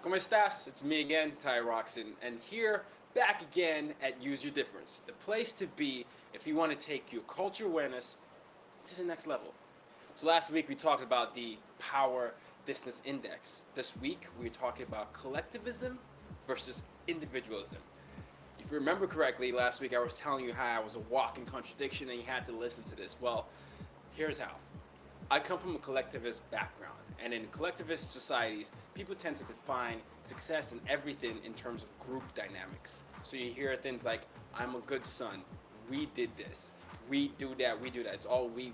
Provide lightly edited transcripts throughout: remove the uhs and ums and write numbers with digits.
¿Cómo estás? It's me again, Ty Roxon, and here back again at Use Your Difference, the place to be if you want to take your culture awareness to the next level. So last week we talked about the Power Distance Index. This week we're talking about collectivism versus individualism. If you remember correctly, last week I was telling you how I was a walking contradiction and you had to listen to this. Well, here's how. I come from a collectivist background, and in collectivist societies, people tend to define success and everything in terms of group dynamics. So you hear things like, I'm a good son, we did this, we do that, we do that. It's all we.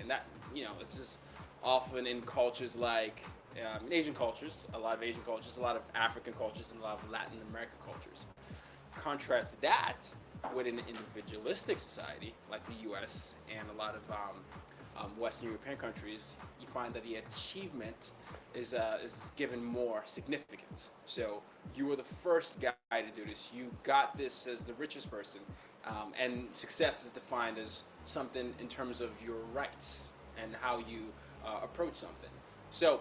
And that, it's just often in cultures like in Asian cultures, a lot of Asian cultures, a lot of African cultures, and a lot of Latin American cultures. Contrast that with an individualistic society like the US and a lot of Western European countries, you find that the achievement is given more significance. So you were the first guy to do this. You got this as the richest person, and success is defined as something in terms of your rights and how you approach something. So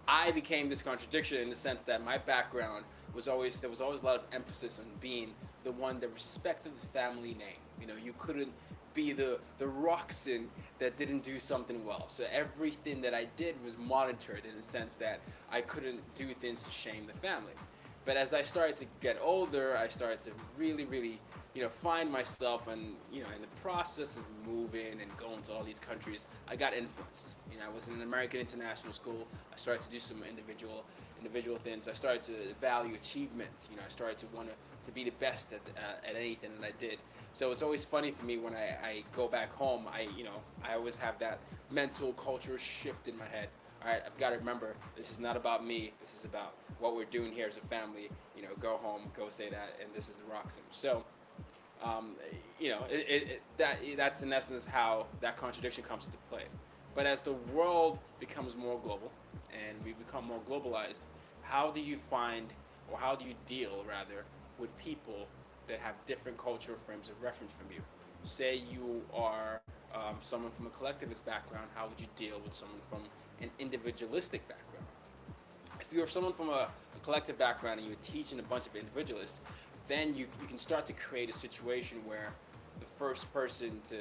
I became this contradiction in the sense that my background there was always a lot of emphasis on being the one that respected the family name. You couldn't be the Roxon that didn't do something well. So everything that I did was monitored in the sense that I couldn't do things to shame the family. But as I started to get older, I started to really, find myself, and in the process of moving and going to all these countries, I got influenced. I was in an American international school. I started to do some individual things. I started to value achievement. I started to want to be the best at anything that I did. So it's always funny for me when I go back home. I always have that mental culture shift in my head. All right, I've got to remember, this is not about me. This is about what we're doing here as a family. Go home, go say that, and this is the Roxon. So, that's in essence how that contradiction comes into play. But as the world becomes more global and we become more globalized, how do you deal rather with people that have different cultural frames of reference from you? Say you are someone from a collectivist background, how would you deal with someone from an individualistic background? If you're someone from a collective background and you're teaching a bunch of individualists, then you can start to create a situation where the first person to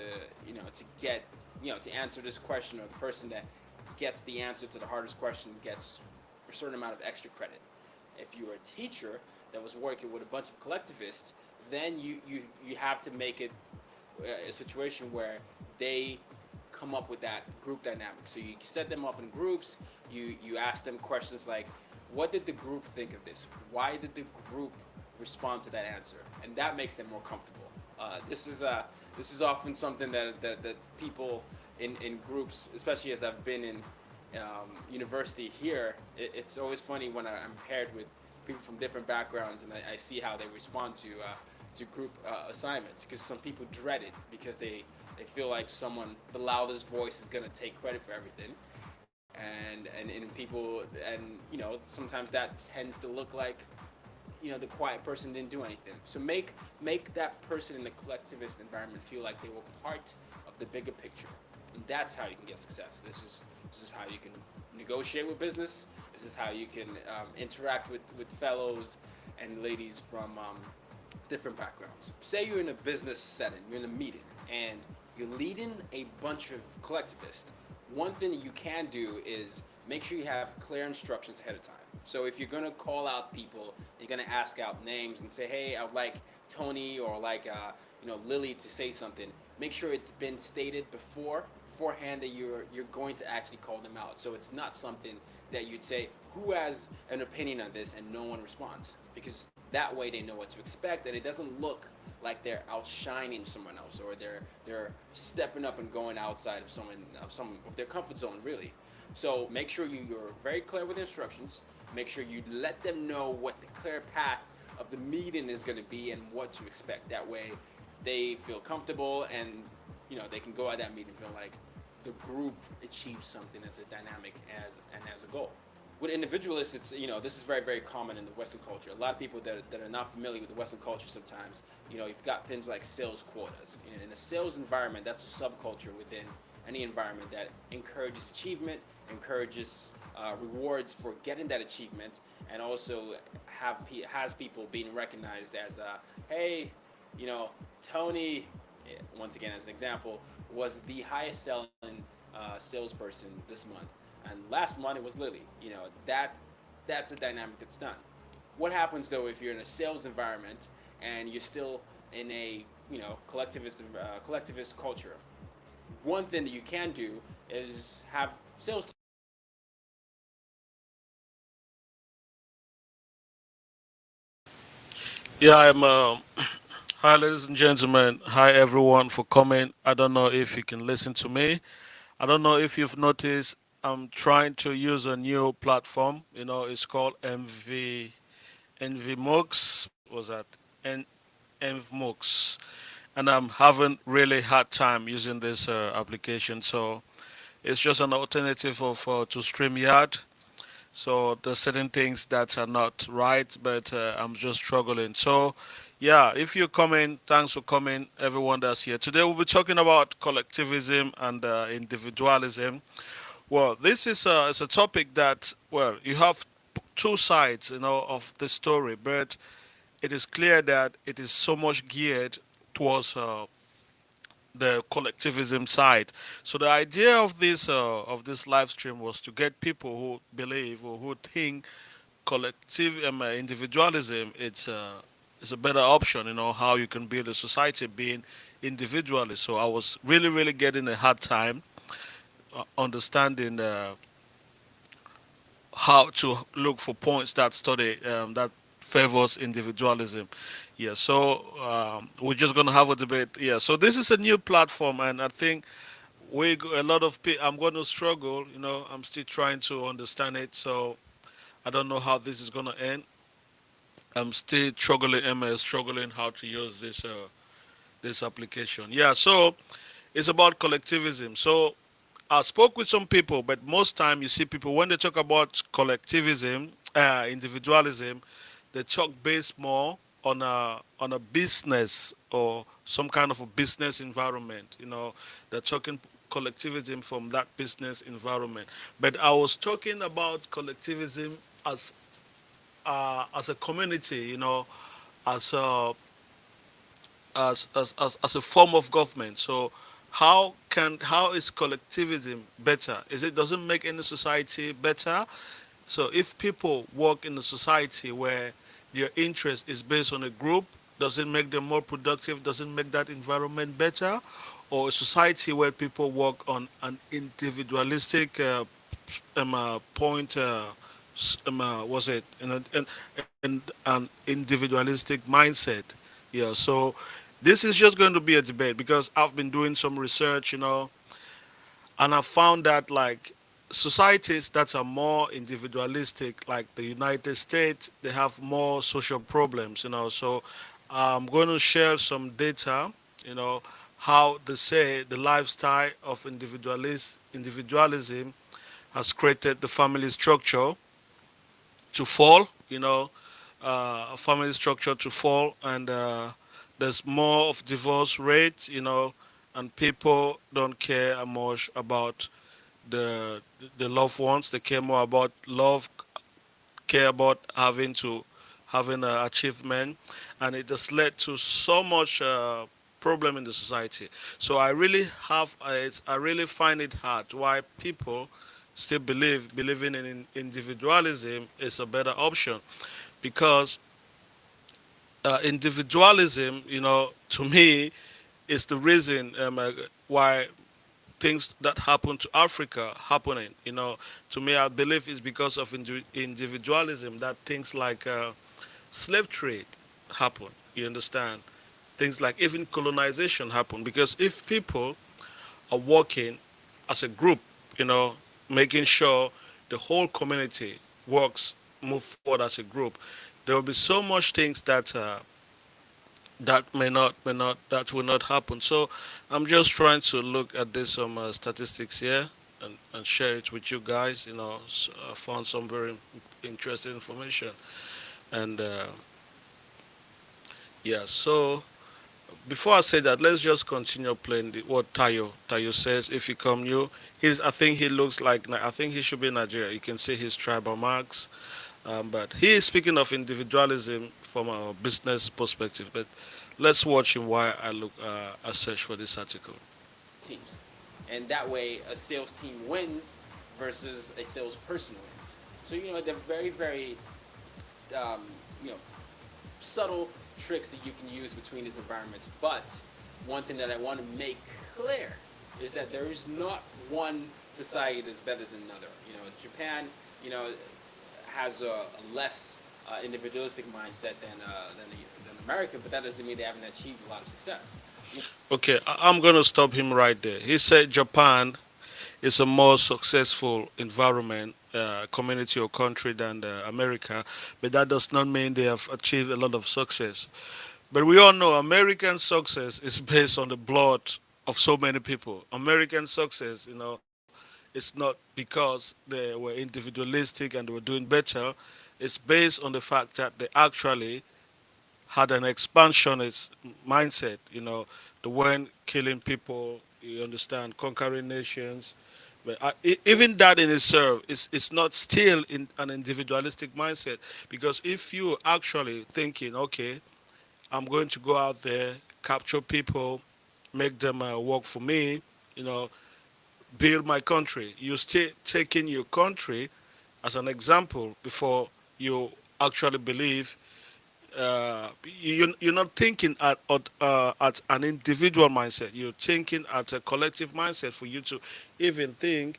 answer this question, or the person that gets the answer to the hardest question, gets a certain amount of extra credit. If you're a teacher that was working with a bunch of collectivists, then you have to make it a situation where they come up with that group dynamic. So you set them up in groups, you ask them questions like, what did the group think of this? Why did the group respond to that answer? And that makes them more comfortable. This is often something that people in groups, especially as I've been in university here, it's always funny when I'm paired with people from different backgrounds and I see how they respond to group assignments, because some people dread it because they feel like the loudest voice is going to take credit for everything, and people, and sometimes that tends to look like the quiet person didn't do anything. So make that person in the collectivist environment feel like they were part of the bigger picture, and that's how you can get success. This is how you can negotiate with business. This is how you can interact with fellows and ladies from different backgrounds. Say you're in a business setting, you're in a meeting, and you're leading a bunch of collectivists. One thing that you can do is make sure you have clear instructions ahead of time. So if you're going to call out people, you're going to ask out names and say, hey, I would like Tony or like Lily to say something. Make sure it's been stated beforehand that you're going to actually call them out. So it's not something that you'd say, who has an opinion on this, and no one responds, because that way they know what to expect, and it doesn't look like they're outshining someone else, or they're stepping up and going outside of some of their comfort zone, really. So make sure you're very clear with the instructions. Make sure you let them know what the clear path of the meeting is going to be and what to expect. That way they feel comfortable, and they can go at that meeting feel like the group achieves something as a dynamic as a goal. With individualists, it's this is very, very common in the Western culture. A lot of people that are not familiar with the Western culture sometimes, you've got things like sales quotas. In a sales environment, that's a subculture within any environment that encourages achievement, encourages rewards for getting that achievement, and also has people being recognized as, hey, you know, Tony, once again as an example, was the highest selling salesperson this month, and last month it was Lily. You know, that's a dynamic that's done. What happens though if you're in a sales environment and you're still in a, you know, collectivist culture? One thing that you can do is have sales teams that are aligned with that culture. Yeah, I'm. Hi, ladies and gentlemen. Hi, everyone, for coming. I don't know if you can listen to me. I don't know if you've noticed. I'm trying to use a new platform. You know, it's called MVMux. Was that MVMux? And I'm having really hard time using this application. So it's just an alternative of to StreamYard. So there's certain things that are not right, but I'm just struggling. So, yeah, if you're coming, thanks for coming, everyone that's here. Today we'll be talking about collectivism and individualism. Well, this is a topic that, well, you have two sides, you know, of the story, but it is clear that it is so much geared towards the collectivism side. So the idea of this live stream was to get people who believe or who think collective individualism it's a better option. You know how you can build a society being individualist. So I was really getting a hard time understanding how to look for points that study that favors individualism. Yeah, so we're just gonna have a debate. Yeah, so this is a new platform, and I think a lot of people. I'm going to struggle. You know, I'm still trying to understand it. So I don't know how this is gonna end. I'm still struggling. Struggling how to use this application. Yeah, so it's about collectivism. So I spoke with some people, but most time you see people when they talk about collectivism, individualism, they talk based more on a business or some kind of a business environment. You know, they're talking collectivism from that business environment. But I was talking about collectivism as a community. You know, as a as a form of government. So how is collectivism better? Is it doesn't make any society better? So if people work in a society where their interest is based on a group, does it make them more productive? Does it make that environment better? Or a society where people work on an individualistic point was it and an individualistic mindset. Yeah, so this is just going to be a debate because I've been doing some research, you know, and I found that like societies that are more individualistic, like the United States, they have more social problems, you know. So I'm going to share some data, you know, how they say the lifestyle of individualism has created the family structure to fall, you know, a family structure to fall, and there's more of divorce rate, you know, and people don't care much about the the loved ones. They care more about love, care about having an achievement, and it has led to so much problem in the society. So I really find it hard why people still believing in individualism is a better option because individualism, you know, to me is the reason why things that happen to Africa happening. You know, to me, I believe it's because of individualism that things like slave trade happen. You understand? Things like even colonization happen because if people are working as a group, you know, making sure the whole community works, move forward as a group, there will be so much things that that will not happen. So I'm just trying to look at this some statistics here and share it with you guys. You know, I found some very interesting information, and yeah. So before I say that, let's just continue playing what Tayo says. If you come new, I think he looks like, I think he should be Nigeria. You can see his tribal marks. But he is speaking of individualism from a business perspective. But let's watch him while I search for this article. teams, and that way a sales team wins versus a salesperson wins. So they're very very um, you know subtle tricks that you can use between these environments. But one thing that I want to make clear is that there is not one society that's better than another. Japan, you know, has a less individualistic mindset than America, but that doesn't mean they haven't achieved a lot of success. Okay, I'm going to stop him right there. He said Japan is a more successful environment, community or country than America, but that does not mean they have achieved a lot of success. But we all know American success is based on the blood of so many people. American success, it's not because they were individualistic and they were doing better. It's based on the fact that they actually had an expansionist mindset. They weren't killing people. You understand, conquering nations. But even that in itself is not still in an individualistic mindset, because if you actually thinking, okay, I'm going to go out there, capture people, make them work for me, you know, build my country. You stay taking your country as an example before you actually believe. You're not thinking at an individual mindset. You're thinking at a collective mindset for you to even think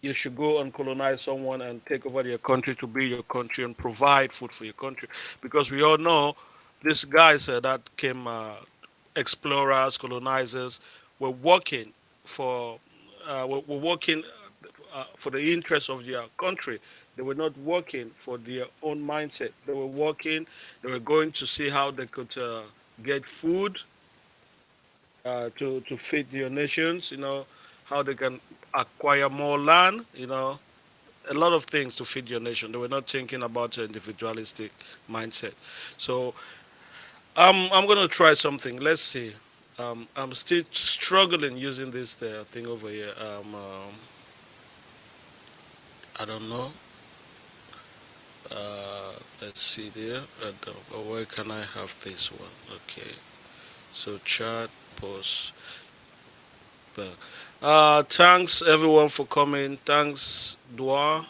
you should go and colonize someone and take over their country to be your country and provide food for your country. Because we all know these guys that came, explorers, colonizers, were working for were working for the interests of their country. They were not working for their own mindset. They were working. They were going to see how they could get food to feed their nations. How they can acquire more land. A lot of things to feed your nation. They were not thinking about an individualistic mindset. So I'm gonna try something. Let's see. I'm still struggling using this thing over here. I don't know. Let's see there. Where can I have this one? Okay. So chat, post. Thanks everyone for coming. Thanks Dua,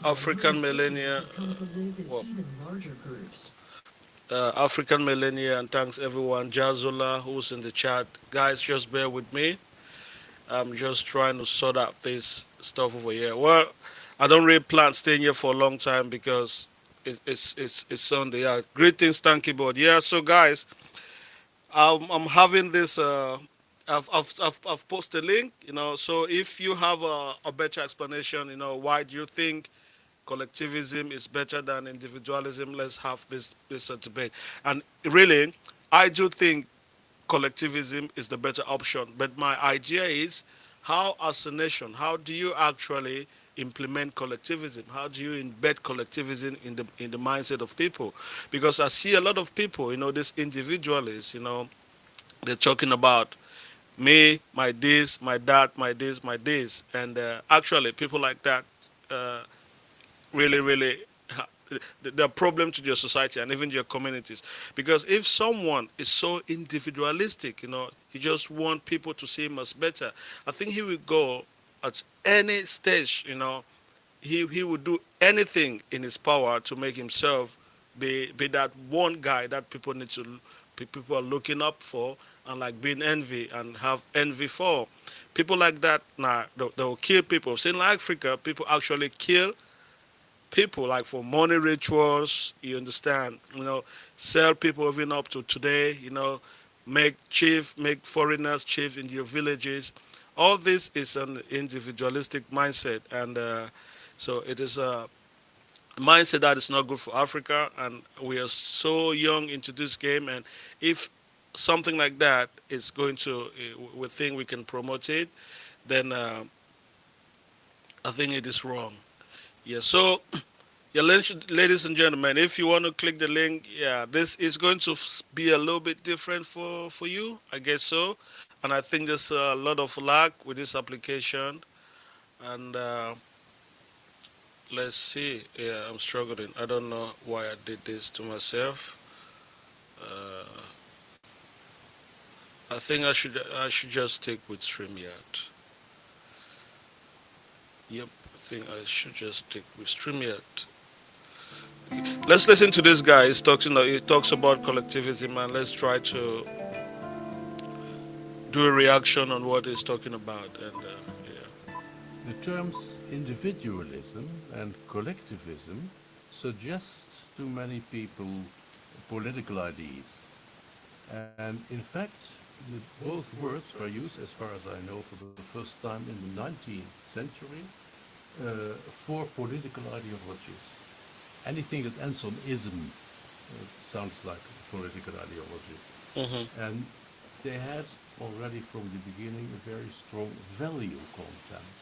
African Millennia. Well, African Millennia, and thanks everyone. Jazula, who's in the chat. Guys, just bear with me. I'm just trying to sort out this stuff over here. Well, I don't really plan staying here for a long time because it's Sunday. Yeah, greetings, thank you, board. Yeah, so guys, I'm having this. I've posted a link. So if you have a better explanation, why do you think collectivism is better than individualism? Let's have this debate. And really, I do think collectivism is the better option. But my idea is, how as a nation, how do you actually implement collectivism? How do you embed collectivism in the mindset of people? Because I see a lot of people, these individualists, they're talking about me, my this, my that, my this, my this, and actually people like that uh, really, really the problem to your society and even your communities. Because if someone is so individualistic, he just want people to see him as better, I think he will go at any stage, he would do anything in his power to make himself be that one guy that people are looking up for, and like being envy and have envy for. People like that, nah, they'll kill people. See, in Africa, people actually kill people like for money rituals. You understand? Sell people even up to today. Make foreigners chief in your villages. All this is an individualistic mindset, and so it is a mindset that is not good for Africa. And we are so young into this game, and if something like that is going to, we think we can promote it, then I think it is wrong. Yeah. So Yeah, ladies and gentlemen, if you want to click the link, yeah, this is going to be a little bit different for you, I guess so. And I think there's a lot of lag with this application. And let's see. Yeah, I'm struggling. I don't know why I did this to myself. Uh, I should just stick with StreamYard. Yep, I think I should just stick with StreamYard. Let's listen to this guy. He talks about collectivism, and let's try to do a reaction on what he's talking about. And yeah. The terms individualism and collectivism suggest to many people political ideas. And in fact, both words were used, as far as I know, for the first time in the 19th century for political ideologies. Anything that ends on ism sounds like a political ideology. Hmm. And they had already from the beginning a very strong value content.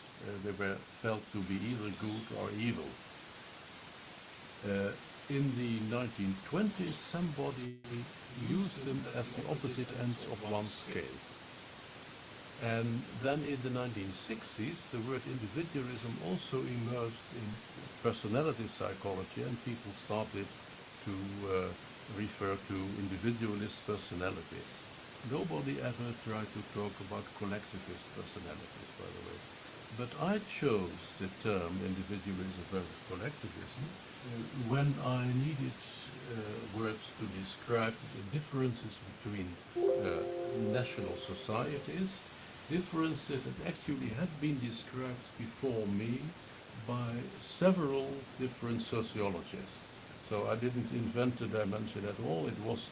They were felt to be either good or evil. Uh, in the 1920s, somebody used them as the opposite ends of one scale. And then in the 1960s, the word individualism also emerged in personality psychology, and people started to refer to individualist personalities. Nobody ever tried to talk about collectivist personalities, by the way. But I chose the term individualism versus collectivism when I needed words to describe the differences between national societies, differences that actually had been described before me by several different sociologists. So I didn't invent the dimension at all. It was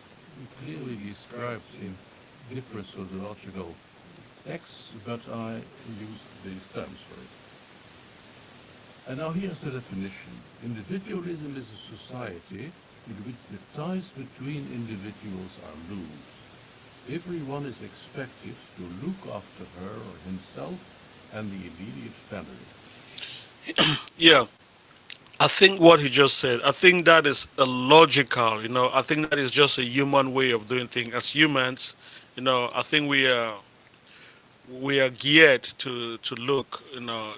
clearly described in different sociological texts, but I used these terms for it. And now here's the definition. Individualism is a society in which the ties between individuals are loose. Everyone is expected to look after her or himself and the immediate family. Yeah, I think what he just said, I think that is a logical, I think that is just a human way of doing things. As humans, I think we are geared to look,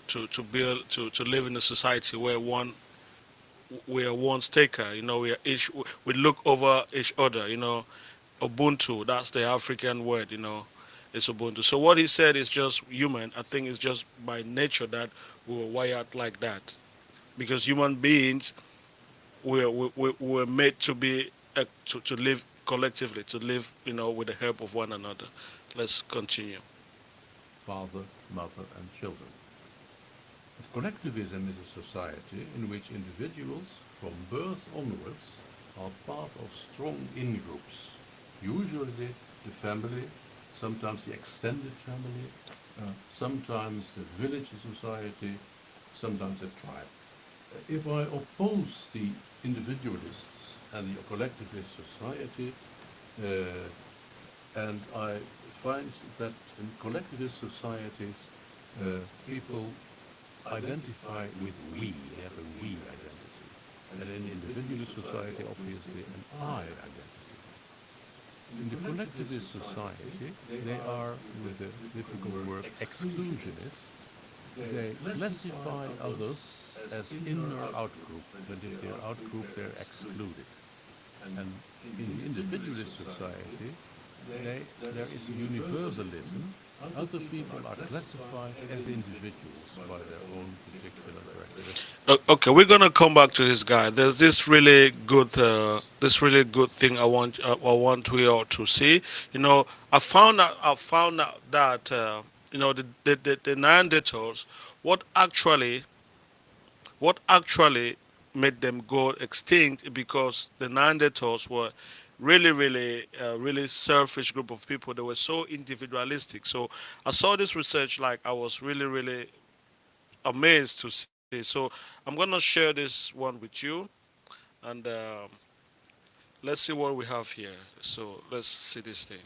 to build, to live in a society where we are one taker, we look over each other, Ubuntu, that's the African word, it's Ubuntu. So what he said is just human. I think it's just by nature that we were wired like that. Because human beings were made to be to live collectively, to live, with the help of one another. Let's continue. Father, mother, and children. But collectivism is a society in which individuals from birth onwards are part of strong in-groups, usually the family, sometimes the extended family, sometimes the village society, sometimes a tribe. If I oppose the individualists and the collectivist society, and I find that in collectivist societies, people identify with we, they have a we identity. And in individualist society, obviously, an I identity. In the collectivist society, they are, with the difficult word, exclusionist. They classify others as in or out group, but if they're out group, they're excluded. And in the individualist society, there is universalism. Other people are classified as individuals by their own particular characteristics. Okay, we're gonna come back to this guy. There's this really good thing I want we all to see. I found out that the Neanderthals, what actually what actually made them go extinct, because the Neanderthals were really selfish group of people. They were so individualistic. So I saw this research, like I was really amazed to see. So I'm gonna share this one with you, and let's see what we have here. So let's see this thing.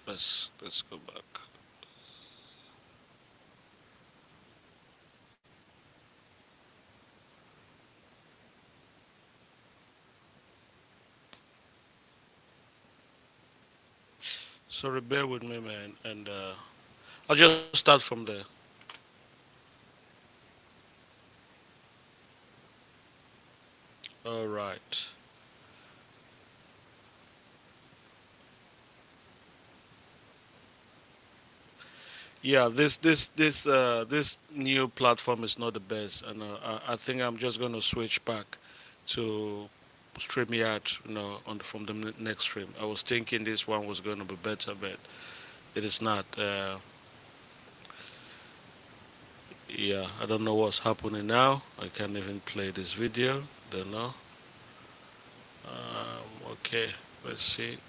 Let's go back. Sorry, bear with me, man, and I'll just start from there. All right. Yeah, this new platform is not the best, and I think I'm just going to switch back to StreamYard, from the next stream. I was thinking this one was going to be better, but it is not. Yeah, I don't know what's happening now. I can't even play this video. Don't know. Okay, let's see.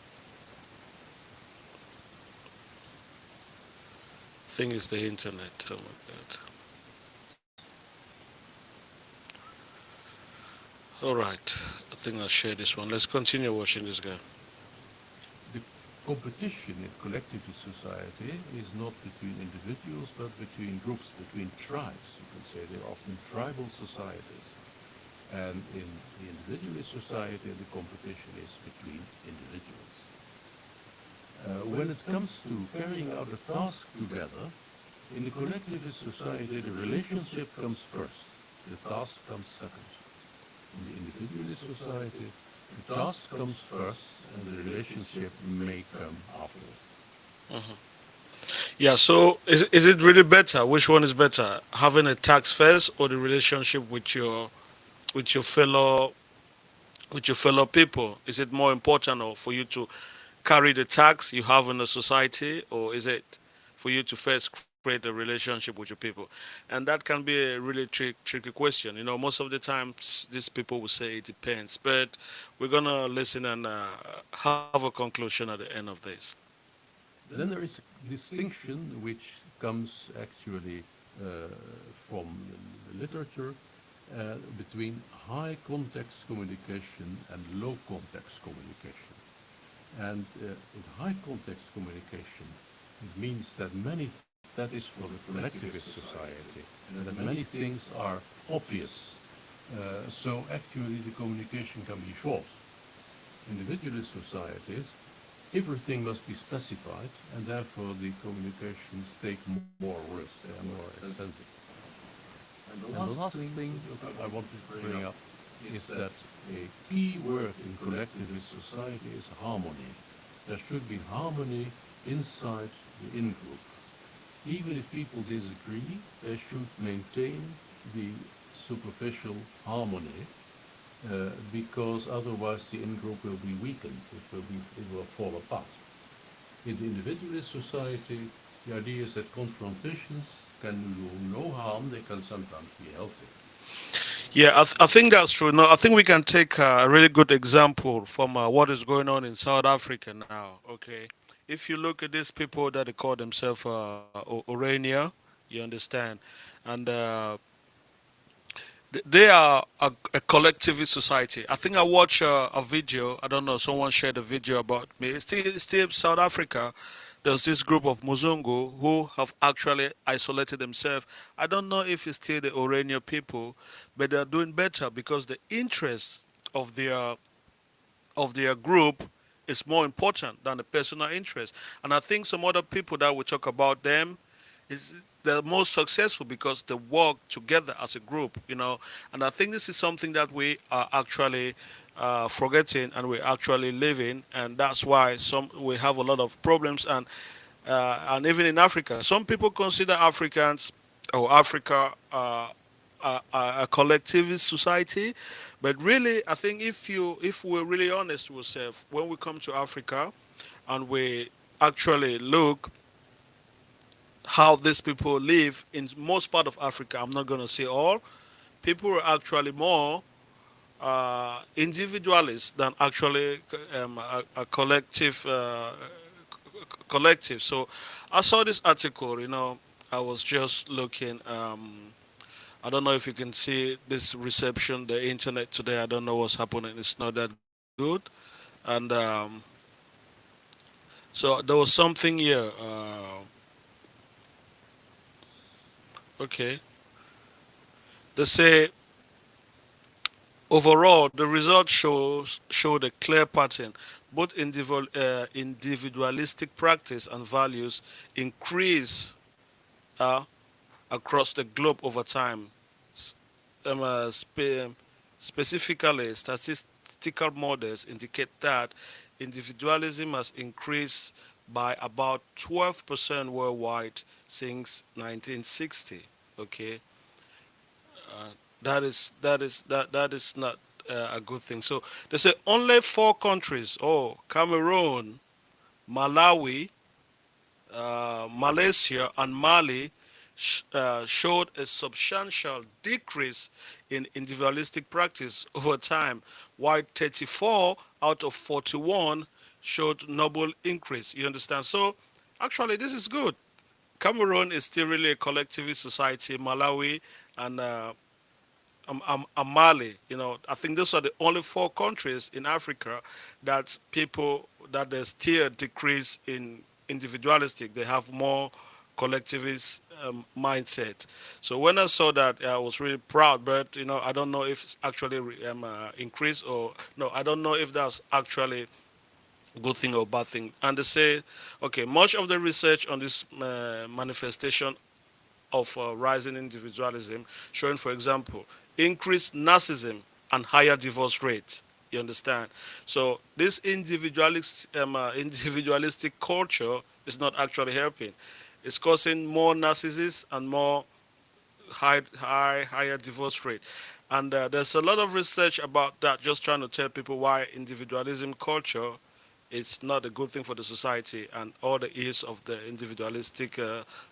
Thing is the internet. Oh my god. All right. I think I'll share this one. Let's continue watching this guy. The competition in collectivist society is not between individuals, but between groups, between tribes. You can say they're often tribal societies. And in the individualist society, the competition is between individuals. When it comes to carrying out a task together, in the collectivist society, the relationship comes first, the task comes second. In the individualist society, the task comes first and the relationship may come afterwards. Yeah, so is it really better? Which one is better? Having a tax first or the relationship with your fellow with your fellow people? Is it more important or for you to carry the tax you have in the society, or is it for you to first create a relationship with your people? And that can be a really tricky question. Most of the times these people will say it depends, but we're gonna listen and have a conclusion at the end of this. Then there is a distinction which comes actually uh, from the literature between high context communication and low context communication. And in high context communication, it means that that is for the collectivist society, that many things are obvious. So actually the communication can be short. Individualist societies, everything must be specified, and therefore the communications take more words, they are more extensive. And the last thing I want to bring up is that a key word in collectivist society is harmony. There should be harmony inside the in-group. Even if people disagree, they should maintain the superficial harmony because otherwise the in-group will be weakened, it will fall apart. In the individualist society, the idea is that confrontations can do no harm, they can sometimes be healthy. Yeah, I think that's true. No, I think we can take a really good example from what is going on in South Africa now. Okay, if you look at these people that they call themselves Orania, you understand, and they are a collectivist society. I think I watched a video. I don't know. Someone shared a video about me. It's still South Africa. There's this group of Muzungu who have actually isolated themselves. I don't know if it's still the Orania people, but they're doing better because the interests of their group is more important than the personal interest. And I think some other people that we talk about them is they're most successful because they work together as a group. And I think this is something that we are actually forgetting and we're actually living, and that's why some we have a lot of problems. And even in Africa, some people consider Africans or Africa a collectivist society, but really, I think if we're really honest with ourselves, when we come to Africa and we actually look how these people live in most part of Africa, I'm not going to say all, people are actually more individualists than actually a collective. So I saw this article. I was just looking. I don't know if you can see this reception, the internet today. I don't know what's happening. It's not that good, and so there was something here. Okay, they say Overall, the results showed a clear pattern. Both individualistic practice and values increase uh, across the globe over time. S- Specifically, statistical models indicate that individualism has increased by about 12% worldwide since 1960. Okay, that is not a good thing. So they say only four countries: oh, Cameroon, Malawi, Malaysia, and Mali showed a substantial decrease in individualistic practice over time, while 34 out of 41 showed noble increase. You understand? So, actually, this is good. Cameroon is still really a collectivist society. Malawi and Mali, I think those are the only four countries in Africa that people that there's still a decrease in individualistic. They have more collectivist mindset. So when I saw that, I was really proud. But I don't know if it's actually increased or no. I don't know if that's actually good thing or bad thing. And they say, okay, much of the research on this manifestation of rising individualism, showing, for example, increased narcissism and higher divorce rates. You understand? So this individualistic culture is not actually helping. It's causing more narcissists and more higher divorce rate. And there's a lot of research about that, just trying to tell people why individualism culture is not a good thing for the society and all the ills of the individualistic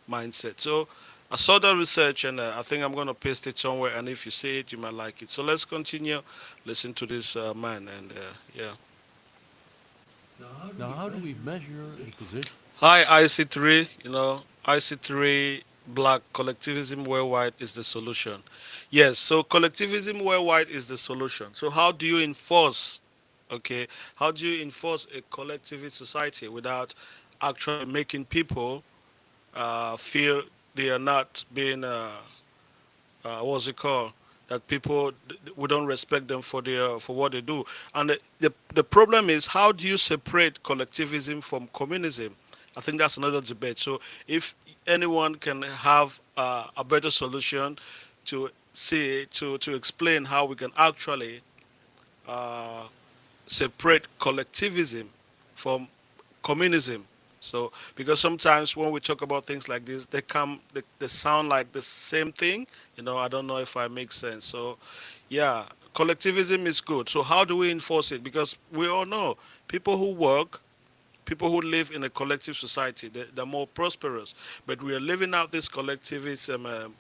mindset. So I saw the research and I think I'm going to paste it somewhere. And if you see it, you might like it. So let's continue. Listen to this man. And yeah. Now, how do we measure the position? Hi, IC3. IC3 Black collectivism worldwide is the solution. Yes, so collectivism worldwide is the solution. So how do you enforce, okay, how do you enforce a collectivist society without actually making people feel they are not being what's it called, that people, we don't respect them for their for what they do. And the problem is, how do you separate collectivism from communism? I think that's another debate. So if anyone can have a better solution to see to explain how we can actually uh, separate collectivism from communism. So, because sometimes when we talk about things like this, they sound like the same thing. I don't know if I make sense. So, yeah, collectivism is good. So, how do we enforce it? Because we all know people who work, people who live in a collective society, they're more prosperous. But we are living out this collectivism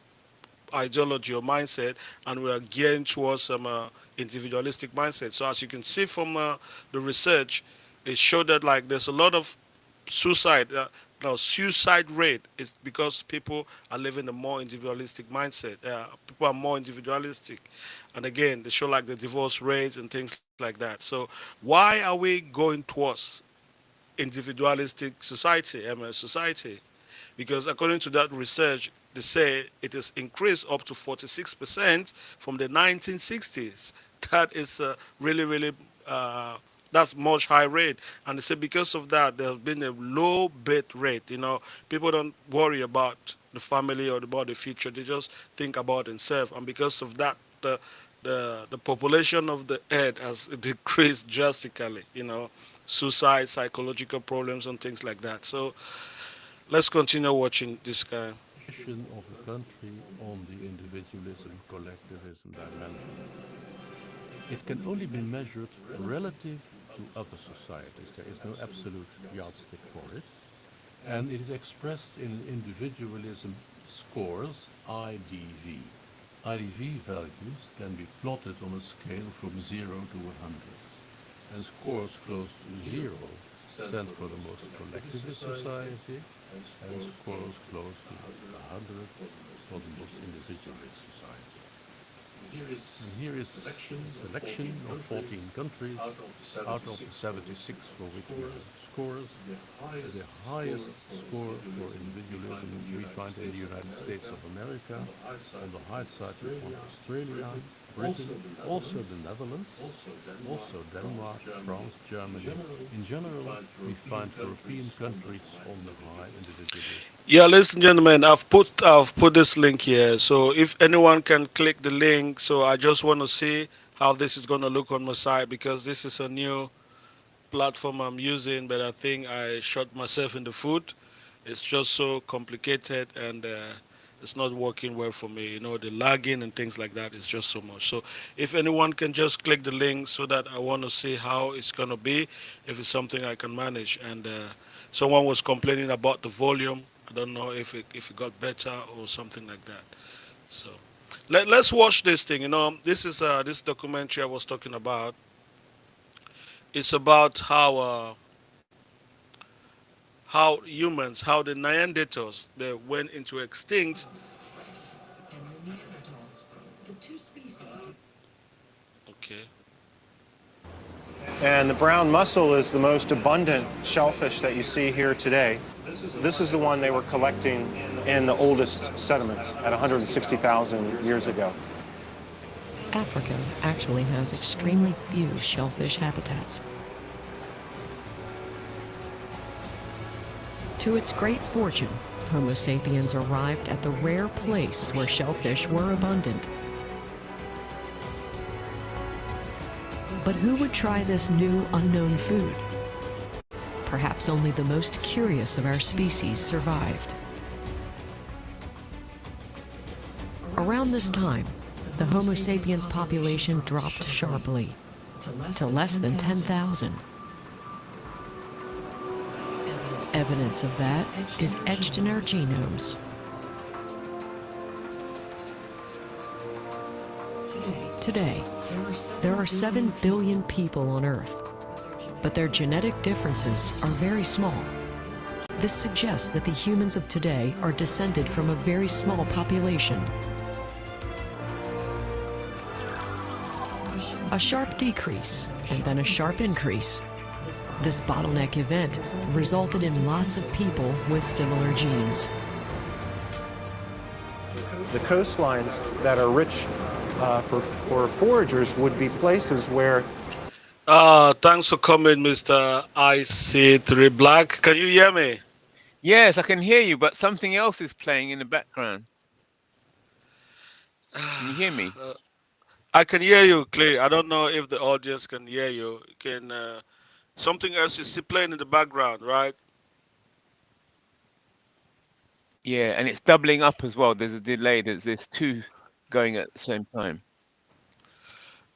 ideology or mindset, and we are gearing towards some individualistic mindset. So as you can see from the research, it showed that like there's a lot of suicide. No, suicide rate is because people are living a more individualistic mindset. People are more individualistic, and again, they show like the divorce rates and things like that. So why are we going towards individualistic society, society? Because according to that research, they say it has increased up to 46% from the 1960s. That is really, really, that's much high rate. And they say because of that, there's been a low birth rate. People don't worry about the family or about the future. They just think about themselves. And because of that, the population of the earth has decreased drastically. Suicide, psychological problems, and things like that. So let's continue watching this guy. Position of a country on the individualism collectivism dimension. It can only be measured relative to other societies. There is no absolute yardstick for it. And it is expressed in individualism scores, IDV. IDV values can be plotted on a scale from 0 to 100. And scores close to 0 stand for the most collectivist society, and scores close to 100 for the most individualist society. And here is selection of 14 countries out of the 76 for which we have scores. The highest score for individualism we find in the United States of America. On the high side we find Australia, Britain, also the Netherlands, also Denmark, France, Germany. In general, we find European countries on the high individualism. Yeah, ladies and gentlemen, I've put this link here. So if anyone can click the link, so I just want to see how this is going to look on my side because this is a new platform I'm using, but I think I shot myself in the foot. It's just so complicated and it's not working well for me. You know, the lagging and things like that is just so much. So if anyone can just click the link so that I want to see how it's going to be, if it's something I can manage. And someone was complaining about the volume. I don't know if it got better or something like that. So let's watch this thing. You know, this is this documentary I was talking about. It's about how humans, how the Neanderthals, they went into extinct. Okay. And the brown mussel is the most abundant shellfish that you see here today. This is the one they were collecting in the oldest sediments at 160,000 years ago. Africa actually has extremely few shellfish habitats. To its great fortune, Homo sapiens arrived at the rare place where shellfish were abundant. But who would try this new unknown food? Perhaps only the most curious of our species survived. Around this time, the Homo sapiens population dropped sharply to less than 10,000. Evidence of that is etched in our genomes. Today, there are 7 billion people on Earth, but their genetic differences are very small. This suggests that the humans of today are descended from a very small population. A sharp decrease, and then a sharp increase. This bottleneck event resulted in lots of people with similar genes. The coastlines that are rich for foragers would be places where Thanks for coming, Mr. IC3 Black. Can you hear me? Yes, I can hear you, but something else is playing in the background. Can you hear me? I can hear you clearly. I don't know if the audience can hear you. Can something else is still playing in the background, right? Yeah, and it's doubling up as well. There's a delay. There's two going at the same time.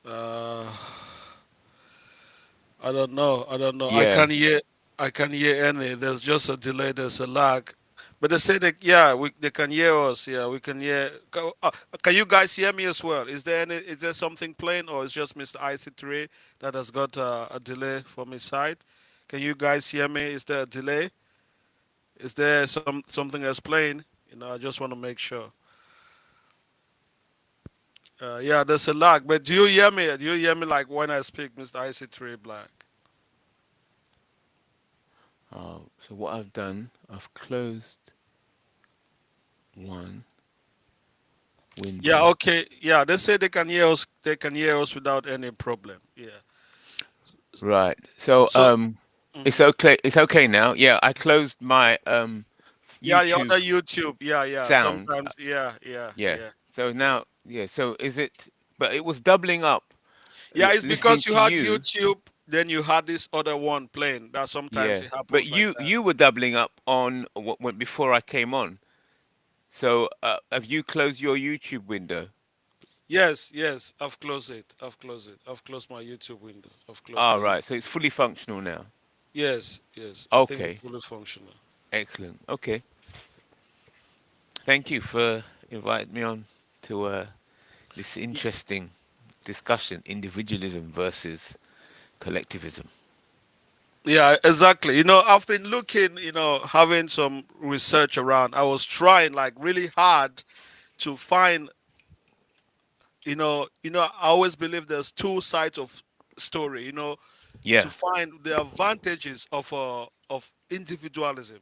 Uh, I don't know. I don't know. I Yeah. can't hear. I can't hear any. There's just a delay. There's a lag. But they say that yeah, they can hear us. Yeah, we can hear. Can you guys hear me as well? Is there any? Is there something playing, or is just Mr. IC3 that has got a delay from his side? Can you guys hear me? Is there a delay? Is there something that's playing? You know, I just want to make sure. Yeah, there's a lag. But do you hear me? Do you hear me like when I speak, Mr. IC3 Black? So what I've done, I've closed one Yeah, window. okay. Yeah, they say they can hear us. They can hear us without any problem. Yeah. Right. So So it's okay. It's okay now. Yeah, I closed my yeah, the YouTube other YouTube. Yeah, yeah. sound. Sometimes. Yeah, yeah, Yeah. yeah. So now, yeah. So is it? But it was doubling up. Yeah, it's Listening because you to had you. YouTube, then you had this other one playing. That sometimes Yeah. it But happens like that. you were doubling up on what went before I came on. So have you closed your YouTube window? Yes, yes. I've closed it. I've closed it. I've closed my YouTube window. I've closed my All YouTube. right. So it's fully functional now. Yes, yes. I think it's Okay. fully functional. Excellent. Okay. Thank you for inviting me on to this interesting discussion: individualism versus collectivism. Yeah, exactly. You know, I've been looking, you know, having some research around. I was trying like really hard to find, I always believe there's two sides of story, to Yeah. find the advantages of individualism.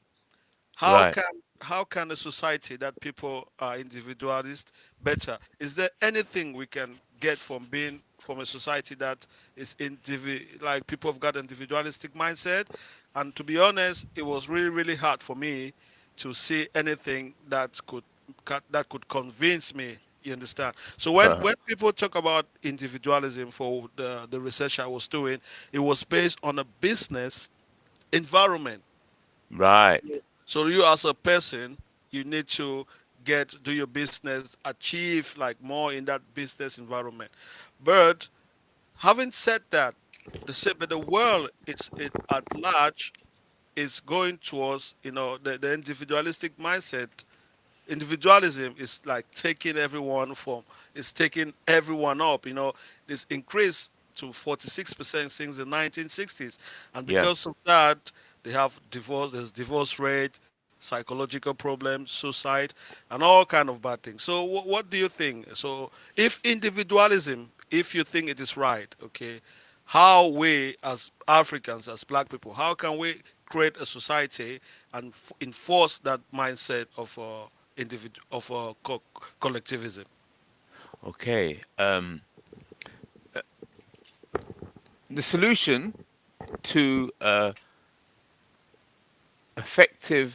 How Right. can how can a society that people are individualist better? Is there anything we can get from being from a society that is like people have got individualistic mindset, and to be honest, it was really really hard for me to see anything that could convince me. You understand? So when people talk about individualism for the research I was doing, it was based on a business environment. Right. So you as a person, you need to do your business, achieve like more in that business environment. But having said that, but the world at large is going towards the individualistic mindset. Individualism is like taking everyone from is taking everyone up. This increased to 46% since the 1960s, and Yeah. because of that, they have divorce. There's divorce rate, psychological problems, suicide, and all kind of bad things. So, what do you think? So, if individualism, if you think it is right, okay, how we as Africans, as Black people, how can we create a society and enforce that mindset of collectivism? Okay. The solution to effective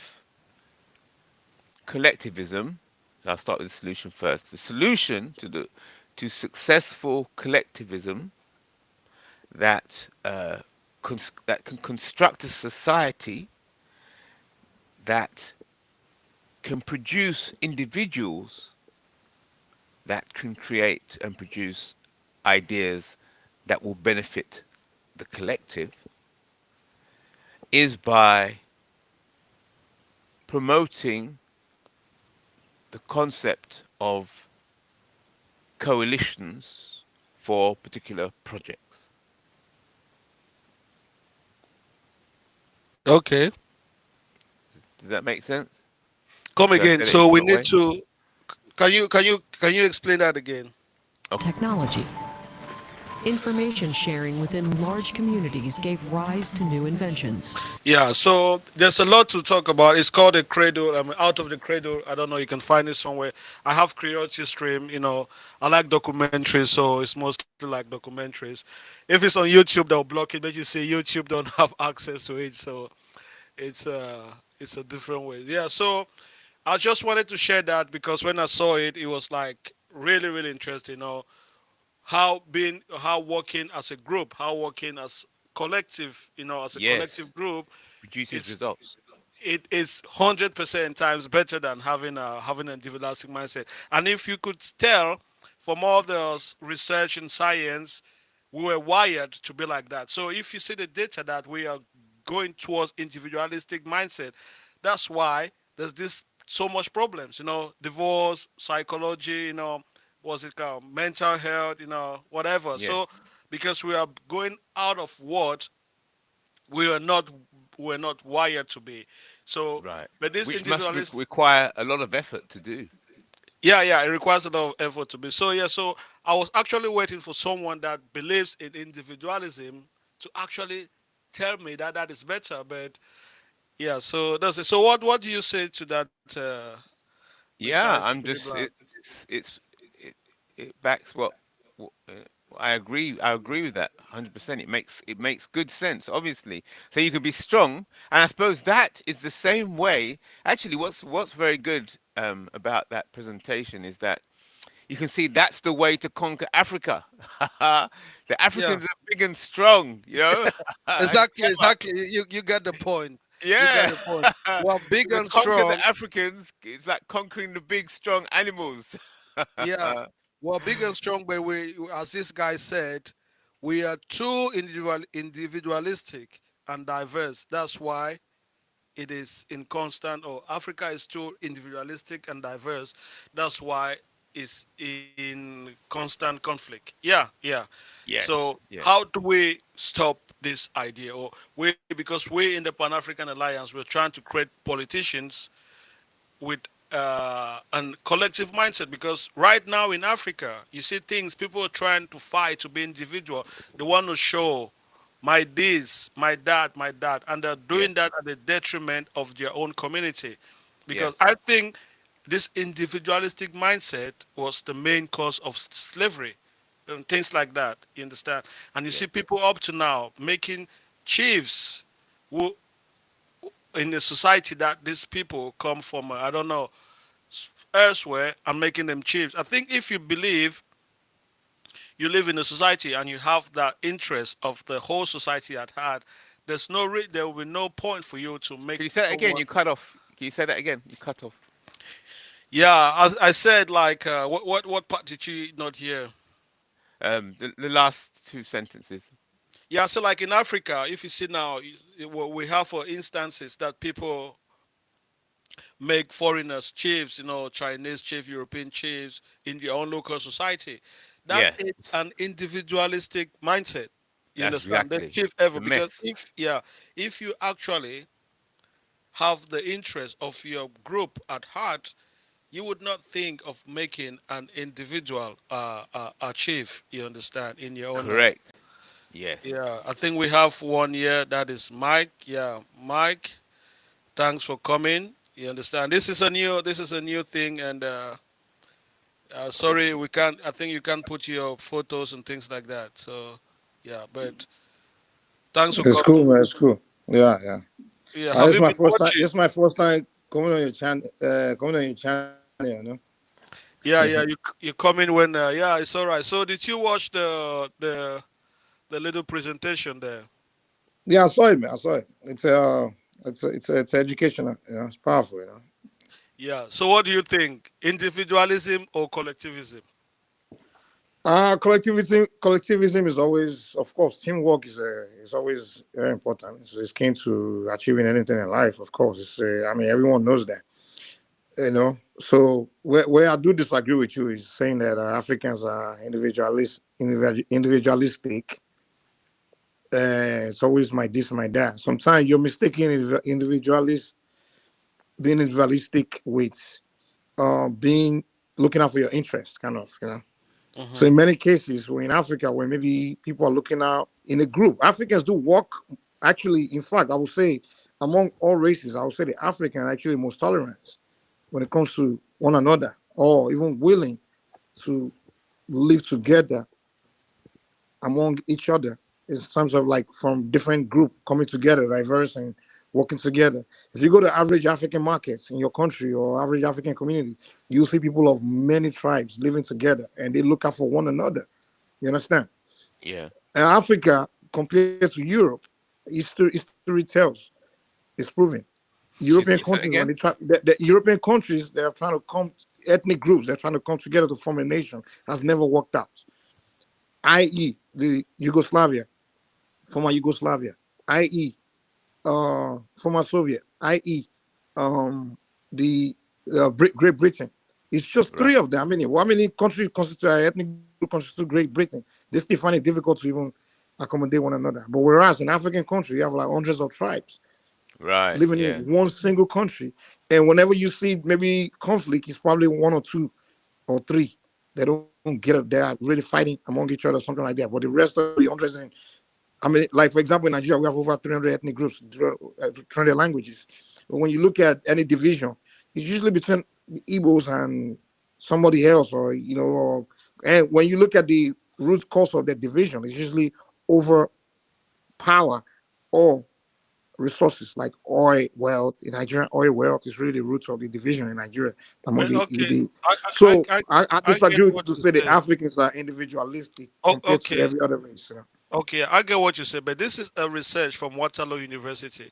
collectivism. I'll start with the solution first. The solution to successful collectivism that that can construct a society that can produce individuals that can create and produce ideas that will benefit the collective is by promoting the concept of coalitions for particular projects. Okay, Does that make sense? come Should I again. say that in a So we different need way? to. Can you explain that again? Okay. Technology. Information sharing within large communities gave rise to new inventions. Yeah, so there's a lot to talk about. It's called a cradle. I mean, out of the cradle. I don't know. You can find it somewhere. I have curiosity stream. I like documentaries, so it's mostly like documentaries. If it's on YouTube, they'll block it. But you see, YouTube don't have access to it, so it's it's a different way. Yeah. So I just wanted to share that because when I saw it, it was like really really interesting. How working as a group, how working as collective, as a Yes. collective group, Produces it's results. it is 100% times better than having a individualistic mindset. And if you could tell from all the research and science, we were wired to be like that. So if you see the data that we are going towards individualistic mindset, that's why there's this so much problems. Divorce, psychology. What's it called? Mental health. Whatever. Yeah. So because we are going out of what we are not we're not wired to be. So, Right. but this Which must individualist, require a lot of effort to do. yeah, it requires a lot of effort to be. So yeah, so I was actually waiting for someone that believes in individualism to actually tell me that that is better. But yeah, so that's it. So what do you say to that, Mr. Yeah, Isaac I'm P. just Black? it it backs what I agree. I agree with that 100%. It makes good sense, obviously. So you can be strong, and I suppose that is the same way. Actually, what's very good about that presentation is that you can see that's the way to conquer Africa. The Yeah, Africans are big and strong, you know, and exactly, clever. exactly. You get the point. You get Yeah. the point. We're big To and conquer the strong. Africans, it's like conquering the big, strong animals. Yeah, we're big and strong, but as this guy said, we are too individualistic and diverse. That's why it is in constant, or Africa is too individualistic and diverse. That's why it's in constant conflict. Yeah. So Yes, how yes, do we stop this idea? Or because we in the Pan African Alliance, we're trying to create politicians with a collective mindset, because right now in Africa, you see things, people are trying to fight to be individual. They want to show my this, my that, and they're doing yes, that at the detriment of their own community. Because yes, I think this individualistic mindset was the main cause of slavery. and things like that. You understand? And you Yeah. see people up to now making chiefs who in the society that these people come from, I don't know, elsewhere, and making them chiefs. I think if you believe you live in a society and you have that interest of the whole society at heart, there will be no point for you to make Can you say that again? someone. You cut off. Can you say that again? You cut off. Yeah, I said like what part did you not hear? The last two sentences. Yeah, so like in Africa, if you see now, what we have for instances that people make foreigners chiefs, Chinese chiefs, European chiefs in their own local society. That Yeah, is an individualistic mindset. You that's understand? The exactly. chief It's a ever, because mess. if you actually have the interest of your group at heart, you would not think of making an individual a chief. You understand? In your own. Correct. Yes. Yeah, I think we have one here. That is Mike. Yeah, Mike. Thanks for coming. You understand? This is a new thing, and sorry, we can't. I think you can't put your photos and things like that. So, yeah, but thanks for It's coming. cool, man. It's cool. Yeah, yeah. Yeah, have This is you my been first time. watching? This is my first time coming on your channel. Coming on your channel, Yeah, yeah, you come in when. Yeah, it's all right. So, did you watch the little presentation there? Yeah, I saw it, man. I saw it. It's educational. It's powerful. Yeah. So, what do you think? Individualism or collectivism? Collectivism is always, of course, teamwork is always very important. It's key to achieving anything in life. Of course, I mean, everyone knows that. So where I do disagree with you is saying that Africans are individualistic. It's always my this, my that. Sometimes you're mistaking being individualistic with being looking out for your interests, kind of. So Hmm. in many cases, we're in Africa where maybe people are looking out in a group. Africans do work. Actually, in fact, I would say among all races, I would say the African are actually most tolerant when it comes to one another, or even willing to live together among each other in terms of like from different group coming together, diverse and working together. If you go to average African markets in your country or average African community, you see people of many tribes living together and they look out for one another. You understand? Yeah. And Africa compared to Europe, history tells it's proven. European You said it countries when again. the European countries they are trying to come ethnic groups they're trying to come together to form a nation has never worked out. I.e. the Yugoslavia, former Yugoslavia, i.e. Former Soviet, i.e. The Great Britain. It's just Right. three of them. I mean, how many countries constitute ethnic group constitute Great Britain? They still find it difficult to even accommodate one another. But whereas in African country, you have like hundreds of tribes Right. living Yeah. in one single country, and whenever you see maybe conflict, it's probably one or two or three. They don't get it. They are really fighting among each other, something like that. But the rest of the hundreds and I mean, like for example, in Nigeria, we have over 300 ethnic groups, 300 languages. But when you look at any division, it's usually between the Igbos and somebody else, and when you look at the root cause of that division, it's usually over power or resources like oil wealth. In Nigeria, oil wealth is really the root of the division in Nigeria among But the, okay, the I I so I, I I get disagree with what you to you say the say. Africans are individualistic Oh, compared to okay. every other race. Okay, I get what you say, but this is a research from Waterloo University.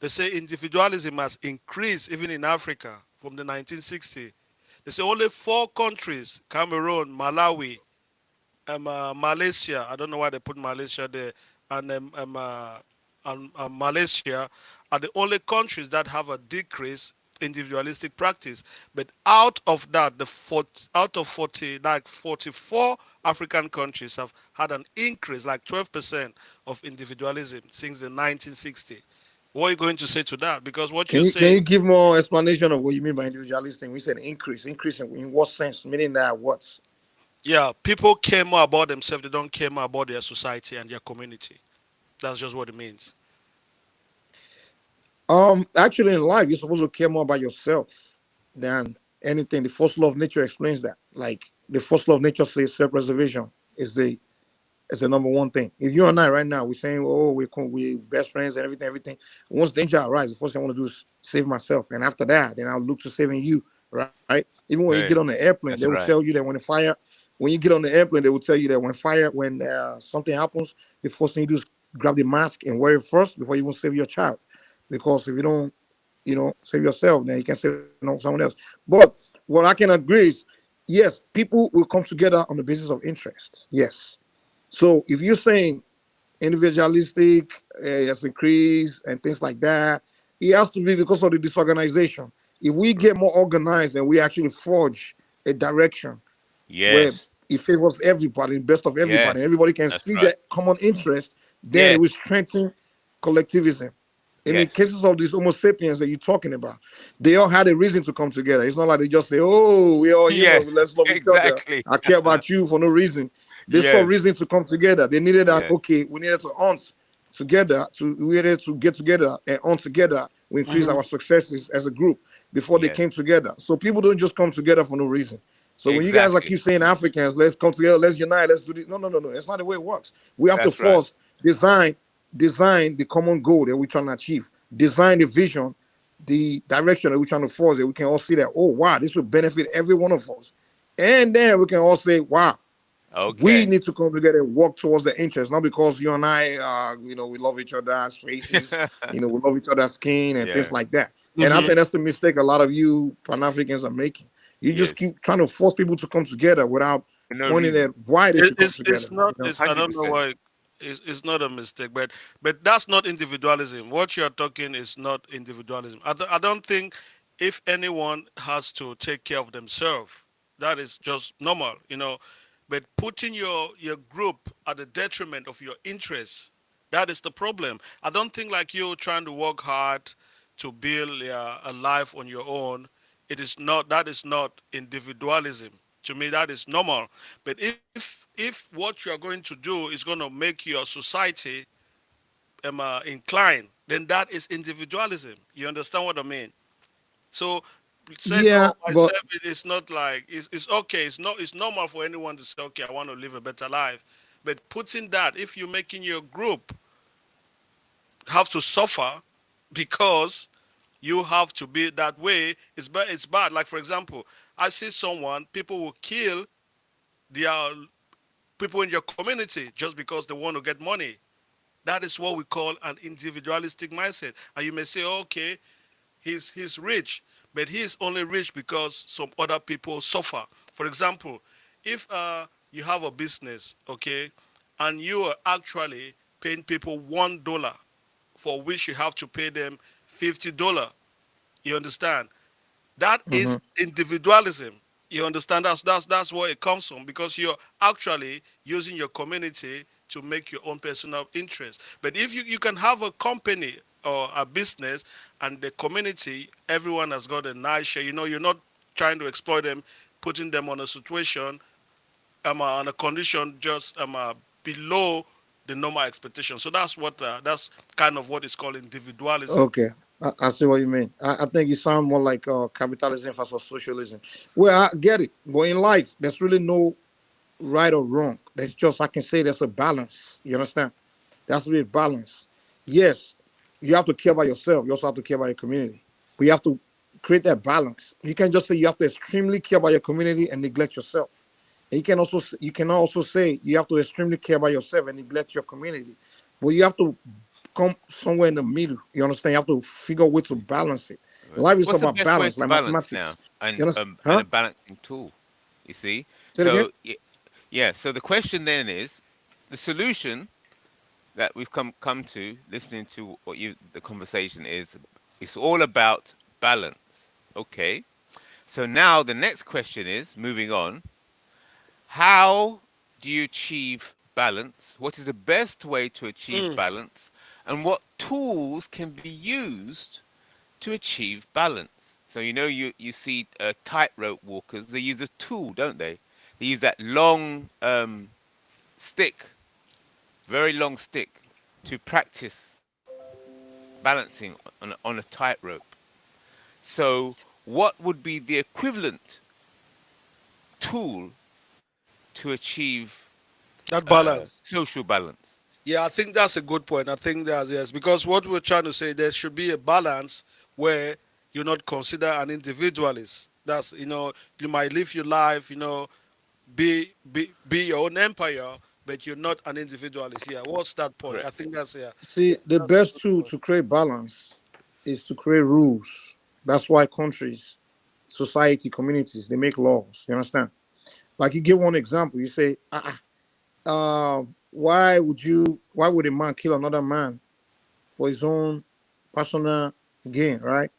They say individualism has increased even in Africa from the 1960s. They say only four countries, Cameroon, Malawi, Malaysia. I don't know why they put Malaysia there, and Malaysia are the only countries that have a decrease individualistic practice. But out of that, out of 40, like 44 African countries have had an increase, like 12% of individualism since the 1960s. What are you going to say to that? Because what Can you're you can saying, you give more explanation of what you mean by individualistic? We said increase in what sense? Meaning that what? yeah, people care more about themselves, they don't care more about their society and their community. That's just what it means. Actually, in life, you're supposed to care more about yourself than anything. The first law of nature explains that. Like the first law of nature says self-preservation. is the number one thing. If you and I right now we're saying, oh, we're best friends and everything. Once danger arises, the first thing I want to do is save myself, and after that, then I'll look to saving you, right? Even when you get on the Right. airplane, they will That's tell right. you that when you get on the airplane, they will tell you that when something happens, the first thing you do is grab the mask and wear it first before you even save your child, because if you don't, save yourself, then you can save someone else. But what I can agree is, yes, people will come together on the basis of interest. Yes. So if you're saying individualistic has increased and things like that, it has to be because of the disorganization. If we get more organized and we actually forge a direction where Yes. it favors everybody, the best of everybody, and Yes. everybody can That's see right. that common interest, then it Yes. will strengthen collectivism. In the Yes. cases of these Homo sapiens that you're talking about, they all had a reason to come together. It's not like they just say, "Oh, we all Yes. humans, let's love each other. Exactly. I care about you for no reason." They saw Yes. reason to come together. They needed that. Yes. Okay, we needed to hunt together. We needed to get together and hunt together. We increase Hmm. our successes as a group before they Yes. came together. So people don't just come together for no reason. So when you guys are Exactly. keep saying Africans, let's come together, let's unite, let's do this. No, no, no, no. That's not the way it works. We have to That's right. force design, design the common goal that we're trying to achieve, design the vision, the direction that we're trying to force. That we can all see that, oh wow, this will benefit every one of us. And then we can all say, wow, we Okay. need to come together and work towards the interest, not because you and I, we love each other's faces, we love each other's skin and things Yeah. like that. And I Hmm. think that's the mistake a lot of you Pan Africans are making. You just Yes. keep trying to force people to come together without For no pointing reason. at why they should come It's together. not. You know? It's, I don't know 100%. why. It's not a mistake, but that's not individualism. What you're talking is not individualism. I don't think if anyone has to take care of themselves, that is just normal, But putting your group at the detriment of your interests, that is the problem. I don't think like you trying to work hard to build a life on your own. It is not. That is not individualism. To me, that is normal. But if what you are going to do is going to make your society incline, then that is individualism. You understand what I mean? So saying, Yeah, "Oh, but myself," it's not like it's okay. It's normal for anyone to say, "Okay, I want to live a better life." But putting that, if you're making your group have to suffer because you have to be that way, bad. It's bad. Like for example, I see someone, people will kill their people in your community just because they want to get money. That is what we call an individualistic mindset. And you may say, okay, he's rich, but he's only rich because some other people suffer. For example, if you have a business, okay, and you are actually paying people $1 for which you have to pay them $50. You understand? That is mhm. individualism. You understand? That's where it comes from because you're actually using your community to make your own personal interest. But if you can have a company or a business and the community, everyone has got a nice share. You're not trying to exploit them, putting them on a situation, on a condition just below the normal expectation. So that's kind of what is called individualism. Okay, I see what you mean. I think you sound more like capitalism versus socialism. Well, I get it, but in life, there's really no right or wrong. There's just, I can say, there's a balance. You understand? That's really balance. Yes, you have to care about yourself. You also have to care about your community. But you have to create that balance. You can just say you have to extremely care about your community and neglect yourself. And you can also say you have to extremely care about yourself and neglect your community. But you have to come somewhere in the middle. You understand? You have to figure a way to balance it. Life is What's the about best way balance, to like balance mathematics. now? You understand? And Huh? a balancing tool. You see? Say it again. So yeah, so the question then is the solution that we've come to listening to what you the conversation is it's all about balance. Okay. So now the next question is moving on, how do you achieve balance? What is the best way to achieve Mm. balance? And what tools can be used to achieve balance? So you see tightrope walkers. They use a tool, don't they? They use that long stick, very long stick, to practice balancing on a tightrope. So, what would be the equivalent tool to achieve That balance. social balance. Yeah, I think that's a good point. I think that yes, because what we're trying to say, there should be a balance where you're not considered an individualist. That's, you might live your life, be your own empire, but you're not an individualist. Yeah, what's that point? I Correct. think that's, yeah, See, the that's a best good tool point. to create balance is to create rules. That's why countries, society, communities, they make laws. You understand? Like you give one example, you say, why would a man kill another man for his own personal gain, right?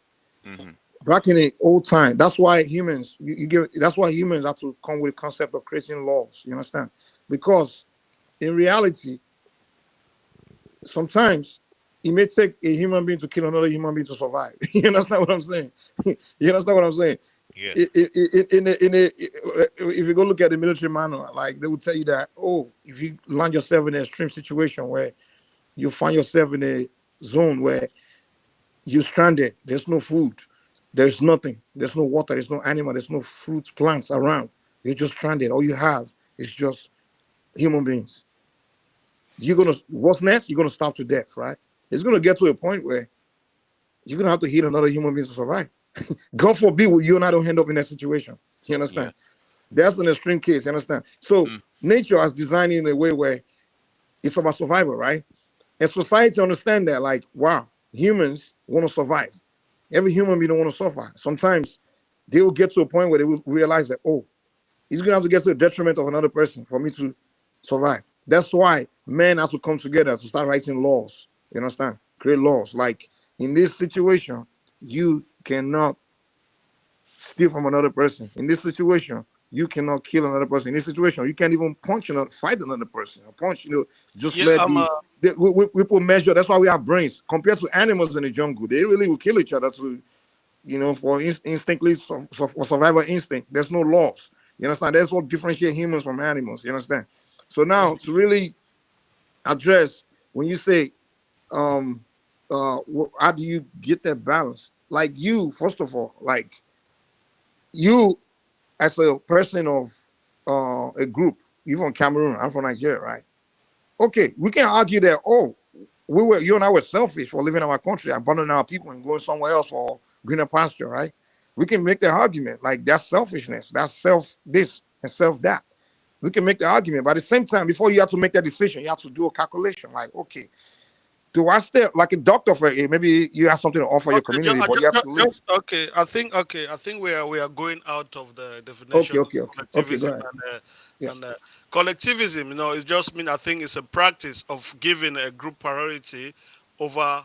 Hmm. Back in the old time, that's why that's why humans have to come with a concept of creating laws. You understand? Because in reality, sometimes it may take a human being to kill another human being to survive. You understand what I'm saying? You understand what I'm saying? Yes. If you go look at the military manual, like they will tell you that, oh, if you land yourself in an extreme situation where you find yourself in a zone where you're stranded, there's no food, there's nothing, there's no water, there's no animal, there's no fruit, plants around. You're just stranded. All you have is just human beings. What's next? You're gonna starve to death, right? It's gonna get to a point where you're gonna have to hit another human being to survive. God forbid you and I don't end up in that situation. You Yeah. understand? That's an extreme case. You understand? So Mm. nature has designed it in a way where it's about survival, right? And society understand that, like, wow, humans want to survive. Every human being don't want to suffer. Sometimes they will get to a point where they will realize that, oh, it's gonna have to get to the detriment of another person for me to survive. That's why men have to come together to start writing laws. You understand? Create laws. Like in this situation, you cannot steal from another person. In this situation, you cannot kill another person. In this situation, you can't even fight another person. A punch, just Yeah, let we put measure. That's why we have brains. Compared to animals in the jungle, they really will kill each other to, for instinctly for survival instinct. There's no laws. You understand? That's what differentiates humans from animals. You understand? So now to really address when you say, how do you get that balance? Like you, first of all, like you as a person of a group, you from Cameroon, I'm from Nigeria, right? Okay, we can argue that, oh, you and I were selfish for living in our country, abandoning our people and going somewhere else for greener pasture, right? We can make the argument like that's selfishness, that's self this and self that. We can make the argument, but at the same time, before you have to make that decision, you have to do a calculation. Like, okay, do I stay like a doctor for maybe you have something to offer your okay, community, but you have to leave. okay. I think we are going out of the definition Okay, of okay, okay, okay. Go collectivism ahead. Yeah. and collectivism. It just mean I think it's a practice of giving a group priority over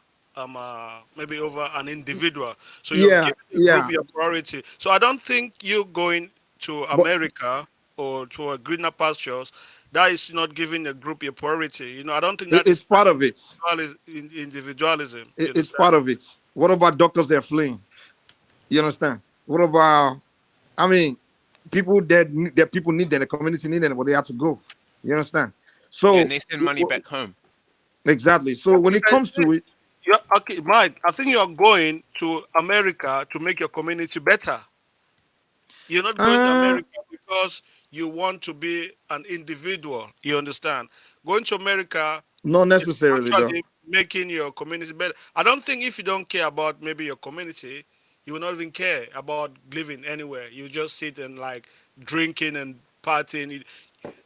maybe over an individual. So you're Yeah, giving the group yeah. your priority. So I don't think you going to But America or to a greener pastures. That is not giving a group your priority. I don't think that it's is part of it. individualism. You It's understand? part of it. What about doctors that are fleeing? You understand? What about, I mean, people that people need them, the community need them, but they have to go. You understand? Yeah, and So they send money back home. exactly. So when Okay, it comes to it, yeah, okay, Mike. I think you're going to America to make your community better. You're not going to uh, America because you want to be an individual. You understand? Going to America not is necessarily though. actually making your community better. I don't think if you don't care about maybe your community, you will not even care about living anywhere. You just sit and like drinking and partying.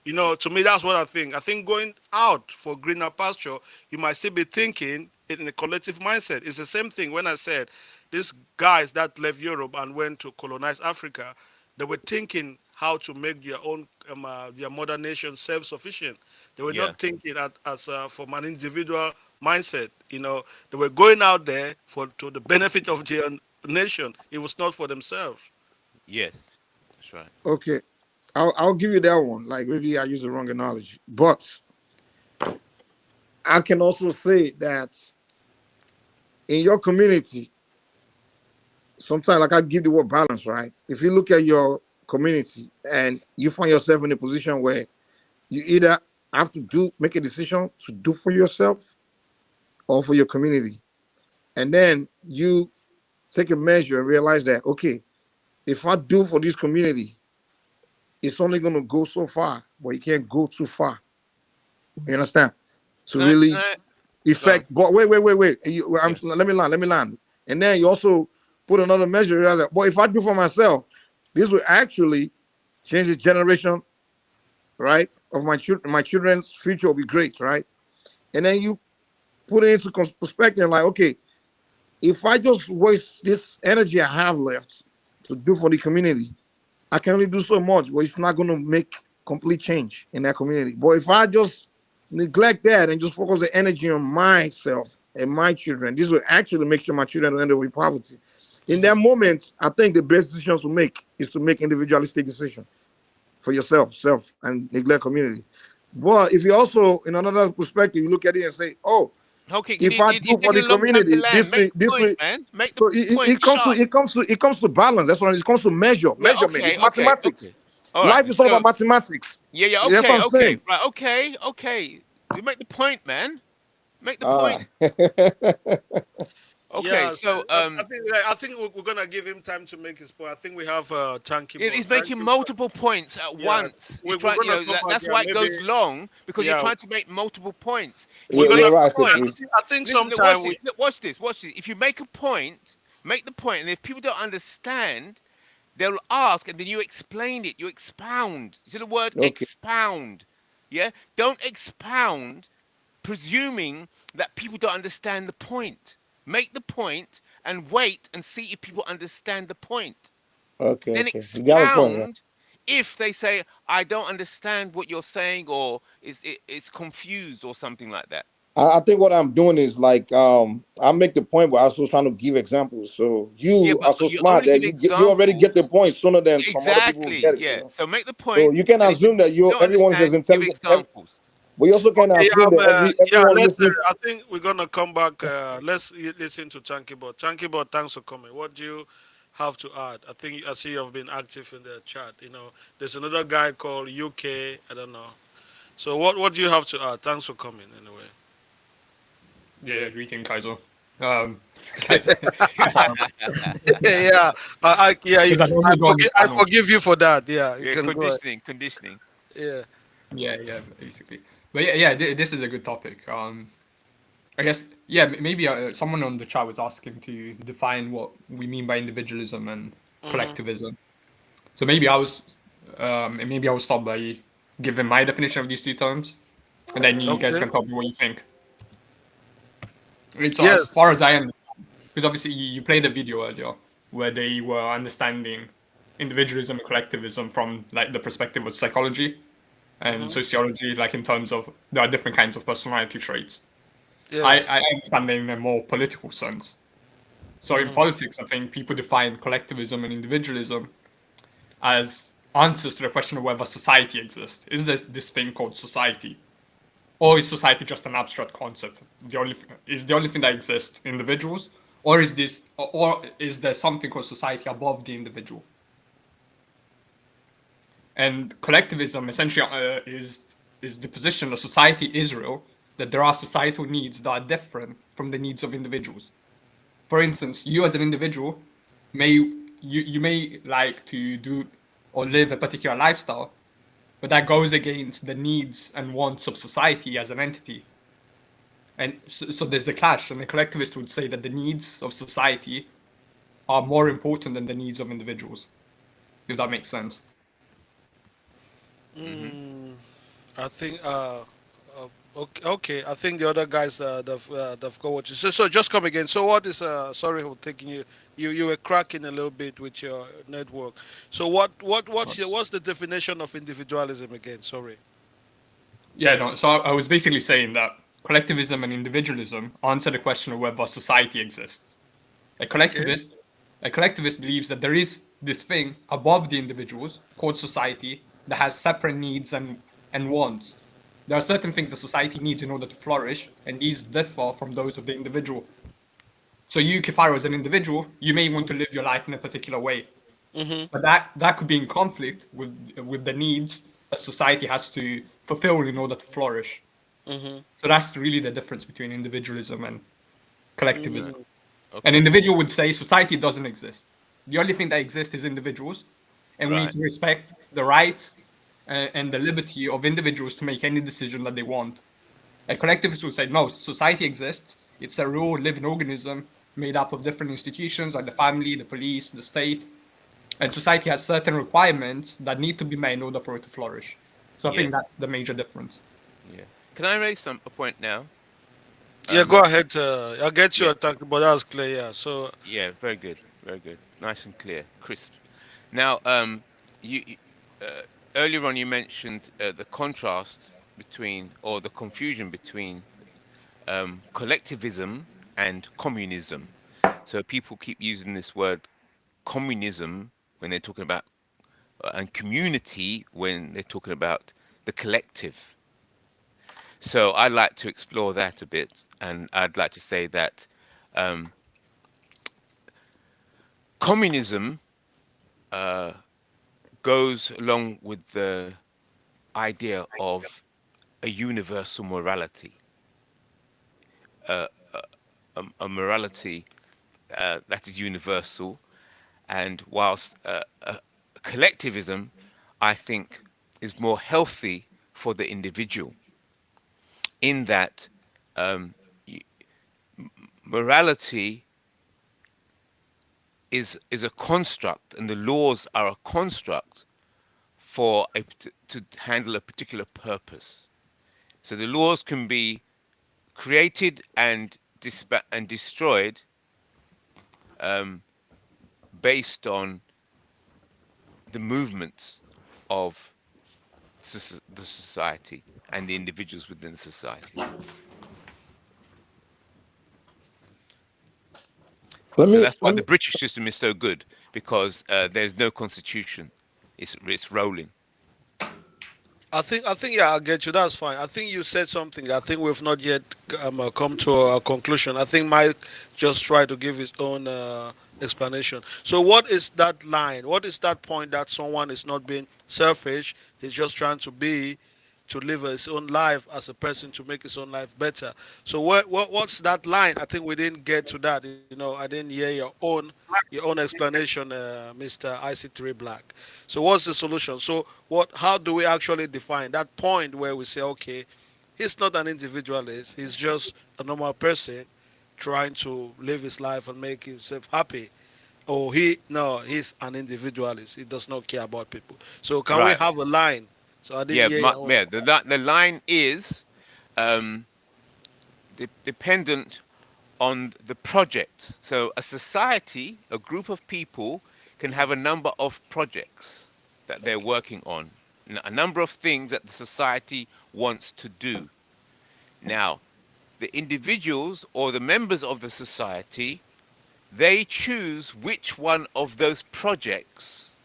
To me, that's what I think. I think going out for greener pasture, you might still be thinking it in a collective mindset. It's the same thing when I said these guys that left Europe and went to colonize Africa, they were thinking how to make their mother nation self-sufficient. They were Yeah. not thinking as from an individual mindset. They were going out there for to the benefit of their nation. It was not for themselves. Yes. That's right. Okay, I'll give you that one. Like maybe I use the wrong analogy, but I can also say that in your community, sometimes like I give the word balance, right? If you look at your community and you find yourself in a position where you either have to make a decision to do for yourself or for your community, and then you take a measure and realize that, okay, if I do for this community, it's only going to go so far, but you can't go too far. You understand? To Can I, really can I, go on. effect. But wait. Yeah. Let me land. And then you also put another measure. You're like, well, if I do for myself, this will actually change the generation, right? Of my children. My children's future will be great, right? And then you put it into perspective, like, okay, if I just waste this energy I have left to do for the community, I can only do so much, but it's not going to make complete change in that community. But if I just neglect that and just focus the energy on myself and my children, this will actually make sure my children don't end up with poverty. In that moment, I think the best decisions to make is to make individualistic decisions for yourself, self, and neglect community. But if you also, in another perspective, you look at it and say, oh, Okay, if I you're do for taking the a long time to community, land. Make the this point, will. man. Make the So point sharp. it comes to balance. That's what it comes to Yeah, measurement. okay, It's okay, mathematics. okay. All right. Life is all So about mathematics. yeah, That's what I'm okay, saying. right, okay. You make the point, man. Make the Ah, point. Okay, Yeah, so I think we're gonna give him time to make his point. I think we have Tanky Bot. he's making multiple points at Yeah, once. You're we're trying, gonna come back. that's Yeah, why it maybe. goes long because you're Yeah, trying to make multiple points. If we're you gonna. make you're right, a point, Secretary. I think listen, look, watch sometime we. this. Look, watch this. Watch this. If you make a point, make the point, and if people don't understand, they'll ask, and then you explain it. You expound. You see the word Okay, expound. Yeah. Don't expound, presuming that people don't understand the point. Make the point and wait and see if people understand the point. Then okay. You got my point, right? expound if they say, I don't understand what you're saying, or it's confused or something like that. I think what I'm doing is like I make the point, but I was trying to give examples. So Yeah, you but are so you smart only that give you already examples. get the point sooner than some other people Exactly. get it. Yeah. So make the So point, you can and if you assume that don't everyone is as understand, give intelligent. examples. But you also can Okay, assume that yeah. everyone Let's. listening. I think we're gonna come back. Let's listen to Tanky Bot. Tanky Bot, thanks for coming. What do you have to add? I think I see you've been active in the chat. There's another guy called UK. I don't know. So what do you have to add? Thanks for coming anyway. Yeah, greeting Kaiser. Kaiser, Yeah, yeah, because I I normally go on forgive, this I panel. forgive you for that. Yeah, you Yeah, can go ahead. conditioning. Yeah. Yeah, basically. But yeah, this is a good topic. I guess maybe someone on the chat was asking to define what we mean by individualism and collectivism. So maybe I will start by giving my definition of these two terms, and then you guys Okay. can tell me what you think. Right, so as Yes. far as I understand, because obviously you played a video earlier where they were understanding individualism and collectivism from like the perspective of psychology and sociology, like in terms of there are different kinds of personality traits. Yes. I understand it in a more political sense. So in politics, I think people define collectivism and individualism as answers to the question of whether society exists. Is there this thing called society? Or is society just an abstract concept? Is the only thing that exists individuals, or is there something called society above the individual? And collectivism essentially is the position that society is real, that there are societal needs that are different from the needs of individuals. For instance, you as an individual you may like to do or live a particular lifestyle, but that goes against the needs and wants of society as an entity. And so there's a clash, and the collectivist would say that the needs of society are more important than the needs of individuals, if that makes sense. I think. Okay. I think the other guys they've got what you say. So just come again. So what is? Sorry for taking you. You were cracking a little bit with your network. So what's the definition of individualism again? Sorry. Yeah, no, so I was basically saying that collectivism and individualism answer the question of whether society exists. A Okay. collectivist, a collectivist believes that there is this thing above the individuals called society that has separate needs and wants. There are certain things that society needs in order to flourish, and these differ from those of the individual. So you, Kifaro, as an individual, you may want to live your life in a particular way, but that could be in conflict with the needs that society has to fulfill in order to flourish. So that's really the difference between individualism and collectivism. An Okay. individual would say society doesn't exist. The only thing that exists is individuals, and we need Right. to respect the rights and the liberty of individuals to make any decision that they want. And collectivists will say, no, society exists. It's a real living organism made up of different institutions like the family, the police, the state. And society has certain requirements that need to be met in order for it to flourish. So I Yeah, think that's the major difference. yeah. Can I raise a point now? Yeah, Um, go ahead. I get yeah, your attack, but that was clear. Yeah. So yeah. Very good, very good. Nice and clear, crisp. Now, you earlier on you mentioned the contrast between, or the confusion between, collectivism and communism. So people keep using this word communism when they're talking about, and community when they're talking about the collective. So I'd like to explore that a bit, and I'd like to say that um, communism goes along with the idea of a universal morality, a morality that is universal, and whilst collectivism, I think, is more healthy for the individual, in that um, y- morality is a construct, and the laws are a construct for to handle a particular purpose. So the laws can be created and destroyed based on the movements of the society and the individuals within the society. Let So me that's why the British system is so good, because there's no constitution. It's rolling. I think yeah, I get you. That's fine. I think you said something. I think we've not yet come to a conclusion. I think Mike just tried to give his own explanation. So, what is that line? What is that point that someone is not being selfish? He's just trying to live his own life as a person to make his own life better. So, what's that line? I think we didn't get to that. I didn't hear your own explanation, Mr. IC3 Black. So what's the solution? So how do we actually define that point where we say, okay, he's not an individualist, he's just a normal person trying to live his life and make himself happy. Or he's an individualist. He does not care about people. So can we Right. have a line? So I didn't Yeah. hear your own. Yeah. The line is um, dependent on the project. So a society, a group of people, can have a number of projects that they're working on, a number of things that the society wants to do. Now, the individuals or the members of the society, they choose which one of those projects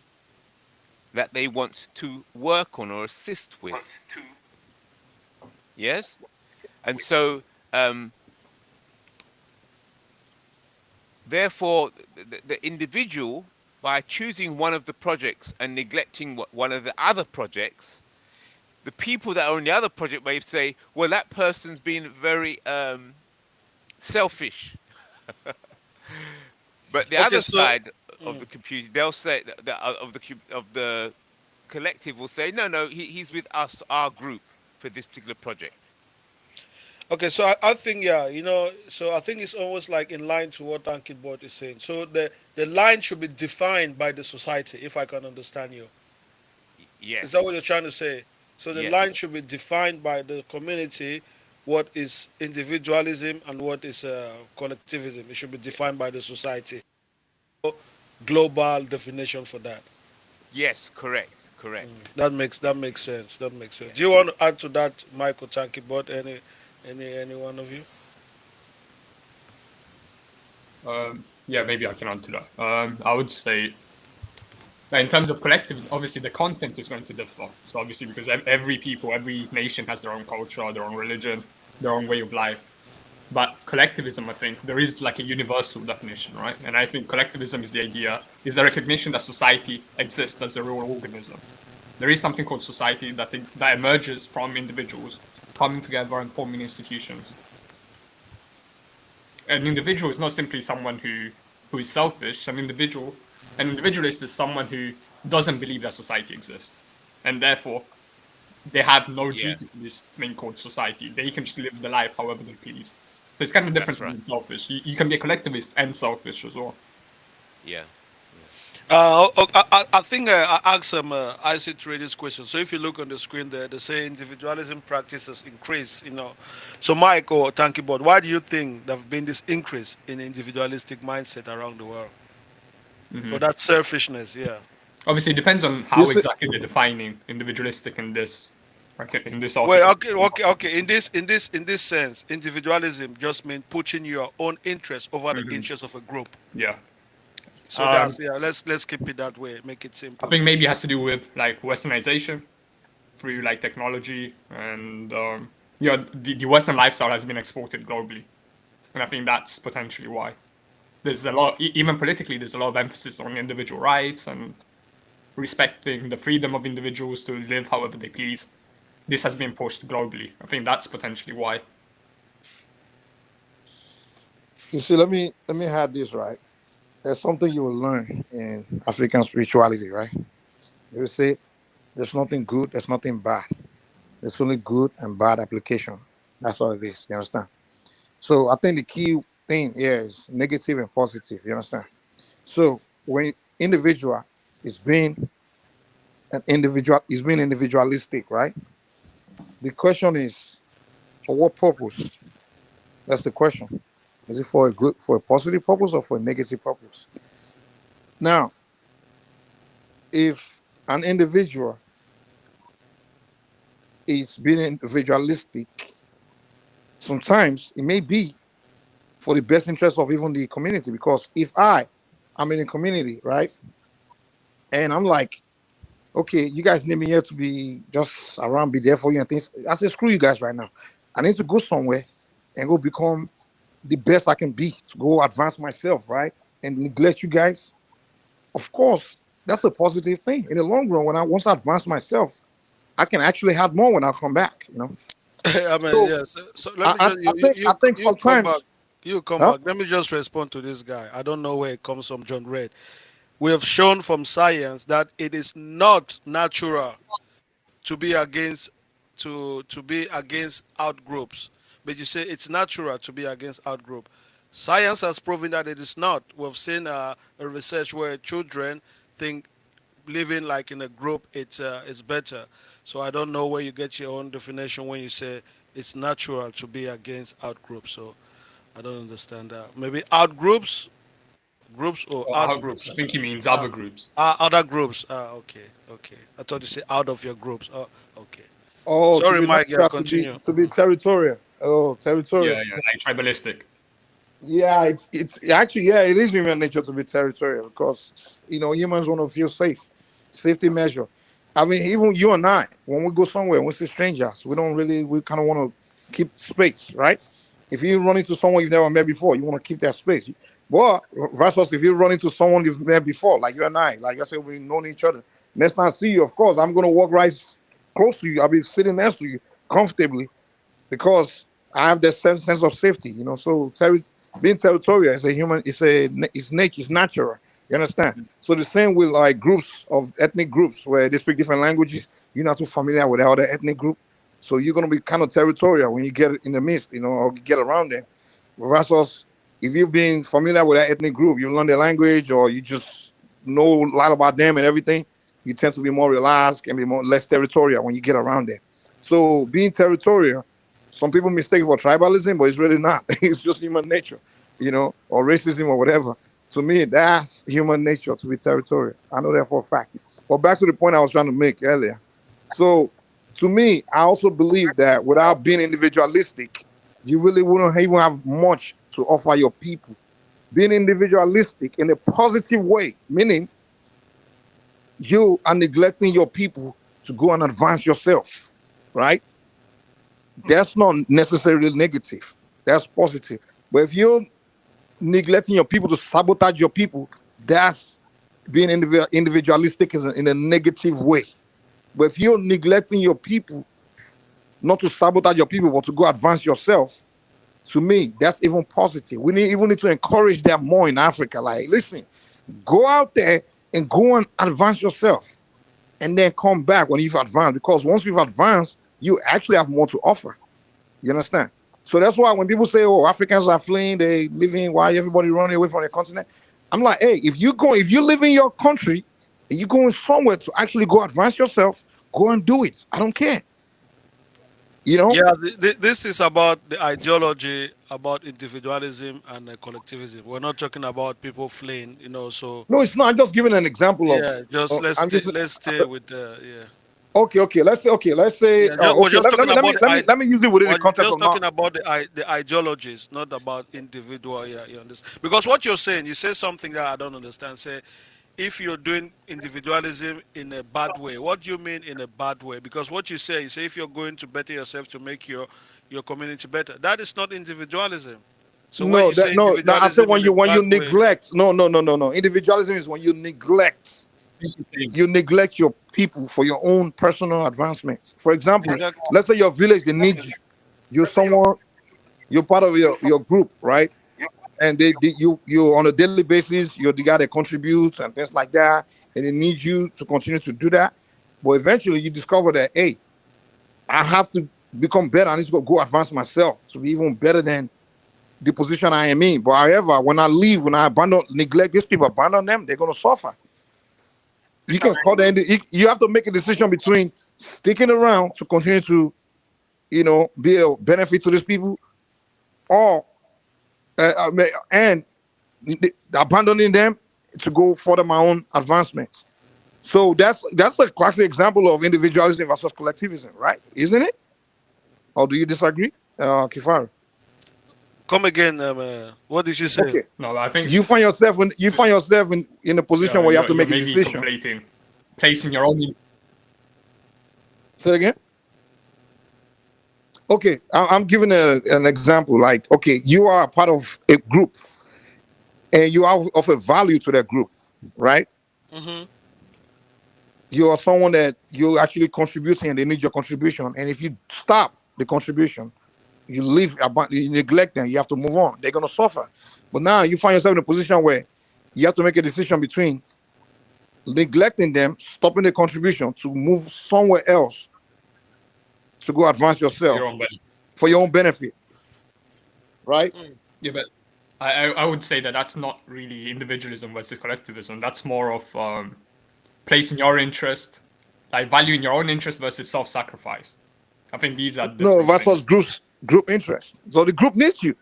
that they want to work on or assist with. Yes? And so, therefore, the individual, by choosing one of the projects and neglecting one of the other projects, the people that are on the other project may say, well, that person's been very selfish. But the Okay, other so side of the computer, they'll say of the collective will say, no, no, he's with us, our group, for this particular project. I think yeah, so I think it's almost like in line to what Ankit Bot is saying. So the line should be defined by the society, if I can understand you. Is that what Yes, you're trying to say? So the line yes, should be defined by the community. What is individualism and what is collectivism? It should be defined by the society. Global definition for that. yes, correct, correct. That makes sense. That makes sense. Yeah. Do you want to add to that, Michael Tankibot? Any one of you? Yeah, maybe I can add to that. I would say that in terms of collective, obviously the content is going to differ. So obviously because every people, every nation has their own culture, their own religion, their own way of life. But collectivism, I think, there is like a universal definition, right? And I think collectivism is the recognition that society exists as a real organism. There is something called society that emerges from individuals coming together and forming institutions. An individual is not simply someone who is selfish. An individualist is someone who doesn't believe that society exists, and therefore they have no Yeah. duty to this thing called society. They can just live their life however they please. So it's kind of different That's from right. being selfish. You can be a collectivist and selfish as well. Yeah. I think I asked Isaac to read this question. So if you look on the screen there, they say individualism practices increase. So Mike or Tanky Board, why do you think there've been this increase in individualistic mindset around the world, or that selfishness? Yeah. Obviously, it depends on You how see, exactly they're defining individualistic in this, like in this Well, article. okay. In this sense, individualism just means putting your own interest over the interest of a group. Yeah. So Um, that's yeah. Let's keep it that way. Make it I simple. think maybe it has to do with like westernization through like technology and yeah, the Western lifestyle has been exported globally, and I think that's potentially why. There's a lot, even politically, there's a lot of emphasis on individual rights and respecting the freedom of individuals to live however they please. This has been pushed globally. I think that's potentially why. you see, let me have this right. There's something you will learn in African spirituality, right? You say there's nothing good, there's nothing bad. There's only good and bad application. That's all it is. You understand? So I think the key thing here is negative and positive. You understand? So when individual is being being individualistic, right? The question is for what purpose? That's the question. Is it for a positive purpose or for a negative purpose? Now, if an individual is being individualistic, sometimes it may be for the best interest of even the community. Because if I'm in a community, right, and I'm like, okay, you guys need me here to be just around, be there for you and things. I say, screw you guys right now. I need to go somewhere and go become the best I can be to go advance myself, right? And neglect you guys. Of course, that's a positive thing. In the long run, once I advance myself, I can actually have more when I come back. I mean, So yes. So let I, me I, just I think I think you come back. sometimes, You come huh? back. Let me just respond to this guy. I don't know where it comes from, John Red. We have shown from science that it is not natural to be against to be against out groups. But you say it's natural to be against out group. Science has proven that it is not. We've seen a research where children think living like in a group it's better. So I don't know where you get your own definition when you say it's natural to be against out groups. So I don't understand that. Maybe out groups or Or out out groups. I groups. think he means other groups. Other groups. Okay, okay. I thought you said out of your groups. Oh, okay. Oh, to Sorry, be Mike. Yeah, natural, to be continue. to be territorial. Oh, Yeah, territorial. yeah, like tribalistic. Yeah, it's actually, yeah, it is human nature to be territorial because humans want to feel safe, safety measure. I mean, even you and I, when we go somewhere, we see strangers, we kind of want to keep space, right? If you run into someone you've never met before, you want to keep that space. But versus if you run into someone you've met before, like you and I, like I said, we've known each other. Next time I see you, of course, I'm gonna walk right close to you. I'll be sitting next to you comfortably because I have that sense of safety. So being territorial is a human, it's nature, it's natural. You understand? So the same with like groups of ethnic groups where they speak different languages. You're not too familiar with the other ethnic group, so you're gonna be kind of territorial when you get in the midst, or get around them. Versus if you've been familiar with that ethnic group, you learn their language or you just know a lot about them and everything, you tend to be more relaxed and be less territorial when you get around them. So being territorial, some people mistake it for tribalism, but it's really not. It's just human nature, or racism or whatever. To me, that's human nature to be territorial. I know that for a fact. But back to the point I was trying to make earlier. So to me, I also believe that without being individualistic, you really wouldn't even have much to offer your people. Being individualistic in a positive way, meaning you are neglecting your people to go and advance yourself, right? That's not necessarily negative. That's positive. But if you're neglecting your people to sabotage your people, that's being individualistic is in a negative way. But if you're neglecting your people, not to sabotage your people, but to go advance yourself, to me, that's even positive. Even need to encourage that more in Africa. Like, listen, go out there and go and advance yourself and then come back when you've advanced. Because once you've advanced, you actually have more to offer. You understand? So that's why when people say, "Oh, Africans are fleeing, they living, why everybody running away from their continent?" I'm like, "Hey, if you live in your country, and you're going somewhere to actually go advance yourself, go and do it. I don't care. You know? Yeah, this is about the ideology about individualism and collectivism. We're not talking about people fleeing, So No, it's not. I'm just giving an example of. yeah, just I'm just let's stay with the yeah. okay. Let's say Yeah, we're okay. just Let talking me let me about let me let me use it within the we're context just of not. talking about the ideologies, not about individual. Yeah, you understand? Because what you're saying, you say something that I don't understand. Say, if you're doing individualism in a bad way, what do you mean in a bad way? Because what you say if you're going to better yourself to make your community better, that is not individualism. So when No, you say no. I said individualism in a when you bad way, neglect. No. Individualism is when you neglect. You neglect your people for your own personal advancement. For example, exactly. let's say your village they need you. You're someone. You're part of your group, right? And you on a daily basis, you're the guy that contributes and things like that, and they need you to continue to do that. But eventually, you discover that hey, I have to become better. I need to go advance myself to be even better than the position I am in. But however, when I leave, when I abandon, neglect these people, abandon them, they're gonna suffer. You can call them. You have to make a decision between sticking around to continue to, be a benefit to these people, or and abandoning them to go further my own advancement. So that's a classic example of individualism versus collectivism, right? Isn't it? Or do you disagree, Kifar? Come again. What did you say? Okay. No, I think You find yourself in a position where you have to you're make a maybe decision. conflating placing your own. Say it again. Okay, I'm giving an example. Like, okay, you are a part of a group, and you are of a value to that group, right? Hmm. You are someone that you're actually contributing, and they need your contribution. And if you stop the contribution, you leave, you neglect them, you have to move on. They're gonna suffer. But now you find yourself in a position where you have to make a decision between neglecting them, stopping the contribution to move somewhere else to go advance For your yourself own benefit. for your own benefit, right? Yeah, but I would say that that's not really individualism versus collectivism. That's more of placing your interest, like valuing your own interest versus self-sacrifice. I think these are No, different versus things. group interest. So the group needs you.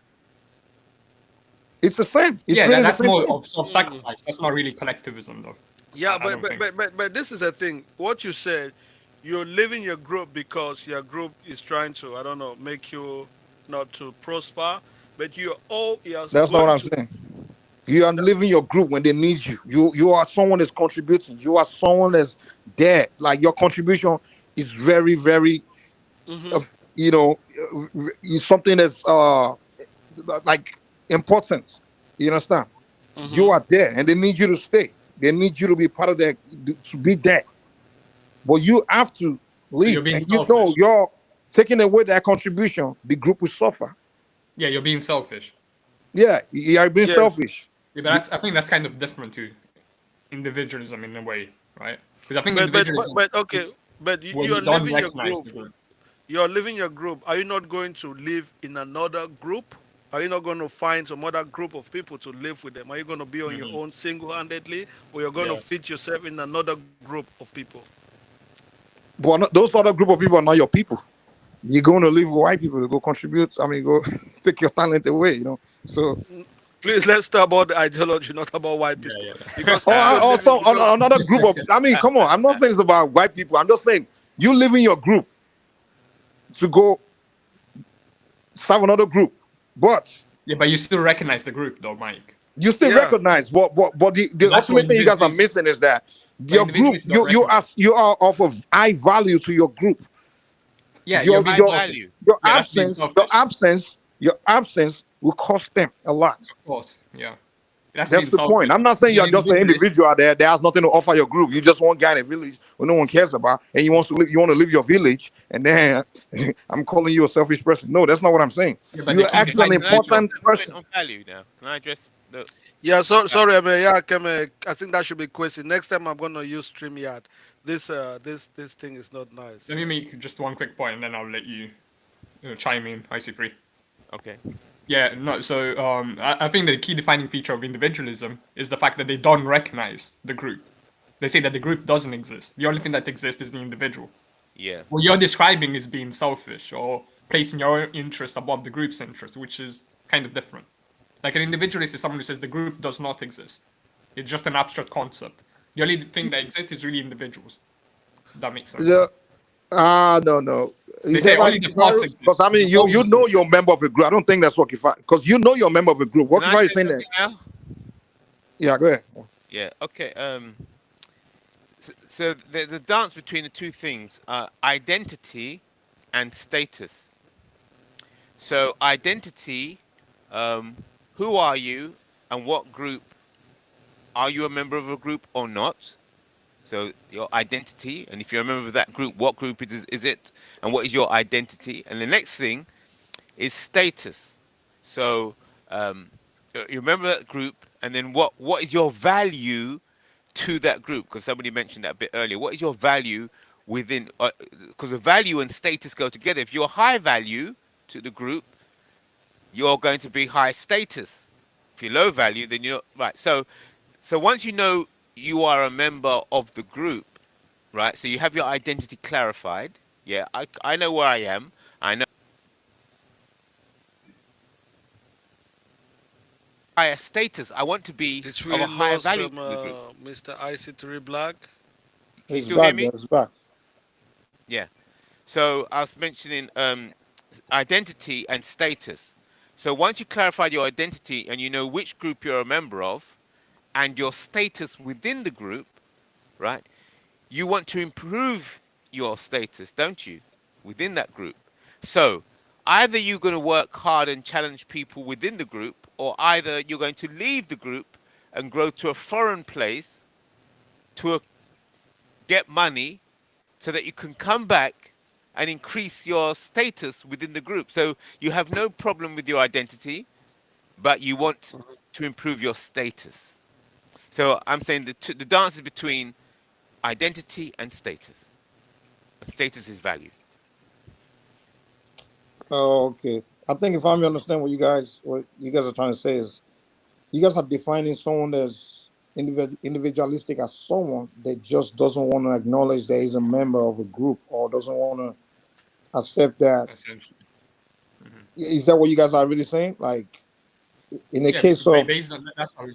It's the same. It's Yeah, really the that's same more thing. of self-sacrifice. That's not really collectivism, though. Yeah, I but don't but, think. but but but this is the thing. What you said, you're leaving your group because your group is trying to, I don't know, make you not to prosper, but you're That's not what going I'm to. saying. You are leaving your group when they need you. You are someone that's contributing. You are someone that's there. Like your contribution is very, very, Hmm. uh, you know, is something that's like important. You understand? You Hmm. are there, and they need you to stay. They need you to be part of that, to be there. But you have to So you're leave, being and you know selfish. you're taking away that contribution. The group will suffer. Yeah, you're being selfish. Yeah, you are being Yeah, selfish. Yeah, but I think that's kind of different to individualism in a way, right? Because I think but individualism okay, but when you're we don't leaving your recognize group. the group. You're leaving your group. Are you not going to live in another group? Are you not going to find some other group of people to live with them? Are you going to be on your Hmm. own single-handedly, or you're going to Yeah. fit yourself in another group of people? But those other group of people are not your people. You're going to live with white people to go contribute. I mean, go take your talent away. So, Please, let's talk about the ideology, not about white Yeah, people. yeah. Because if you're also living, because another group of. I mean, come on. I'm not saying it's about white people. I'm just saying you live in your group to go serve another group, but Yeah, but you still recognize the group, though, Mike. you still yeah, recognize. But So the that's what ultimate thing you guys are individuals. missing is that But your group, individuals don't recognize. you are of high value to your group. Yeah, you're being High Your selfish. value. Yeah, that's being selfish. your absence will cost them a lot. Of course. Yeah, that's That's being the point. selfish. I'm not saying As an you're just an individualist. individual that has nothing to offer your group. You're just one guy in a village who no one cares about, and Of course. you want to live your village, and then I'm calling you a selfish person. No, that's not what I'm saying. Yeah, but You they are keep actually an Can I dividing address people. important that point person. on value now? Can I address the yeah. So value? sorry, I mean, yeah, I think that should be question. Next time, I'm going to use StreamYard this thing is not nice. Let me make just one quick point, and then I'll let you chime in. I see free. Okay. Yeah, no. So I think the key defining feature of individualism is the fact that they don't recognize the group. They say that the group doesn't exist. The only thing that exists is the individual. Yeah. What you're describing is being selfish or placing your own interest above the group's interest, which is kind of different. Like an individualist is someone who says the group does not exist. It's just an abstract concept. The only thing that exists is really individuals. That makes sense. Yeah. No, no. They Is say that right, only the thoughts Kifaru? exist. Because I mean, The you soul you doesn't know you're exist. a member of a group. I don't think that's what Kifaru. Because you know you're a member of a group. What Can I Kifaru is say saying something that? now? Yeah, go ahead. Yeah. Okay. So the dance between the two things are identity and status. So identity, who are you and what group? Are you a member of a group or not? So your identity, and if you're a member of that group, what group is it, and what is your identity? And the next thing is status. So you remember that group, and then what is your value to that group? Because somebody mentioned that a bit earlier. What is your value within? Because the value and status go together. If you're high value to the group, you're going to be high status. If you're low value, then you're right. So once you know you are a member of the group, right? So you have your identity clarified. Yeah, I know where I am. I know higher status. I want to be Did of we a higher lose value to the group. Mr. IC3 Black? Can you It's still hear back, bro. me? It's back. Yeah. So I was mentioning identity and status. So once you clarified your identity and you know which group you're a member of and your status within the group, right? You want to improve your status, don't you? Within that group. So either you're going to work hard and challenge people within the group, or either you're going to leave the group and grow to a foreign place to get money so that you can come back and increase your status within the group. So you have no problem with your identity, but you want to improve your status. So I'm saying the dance is between identity and status. And status is value. Oh, okay. I think if I understand what you guys are trying to say is you guys are defining someone as individualistic as someone that just doesn't want to acknowledge that he's a member of a group or doesn't want to accept that. Essentially. Is that what you guys are really saying? Like in the Yeah, case of based on that's how.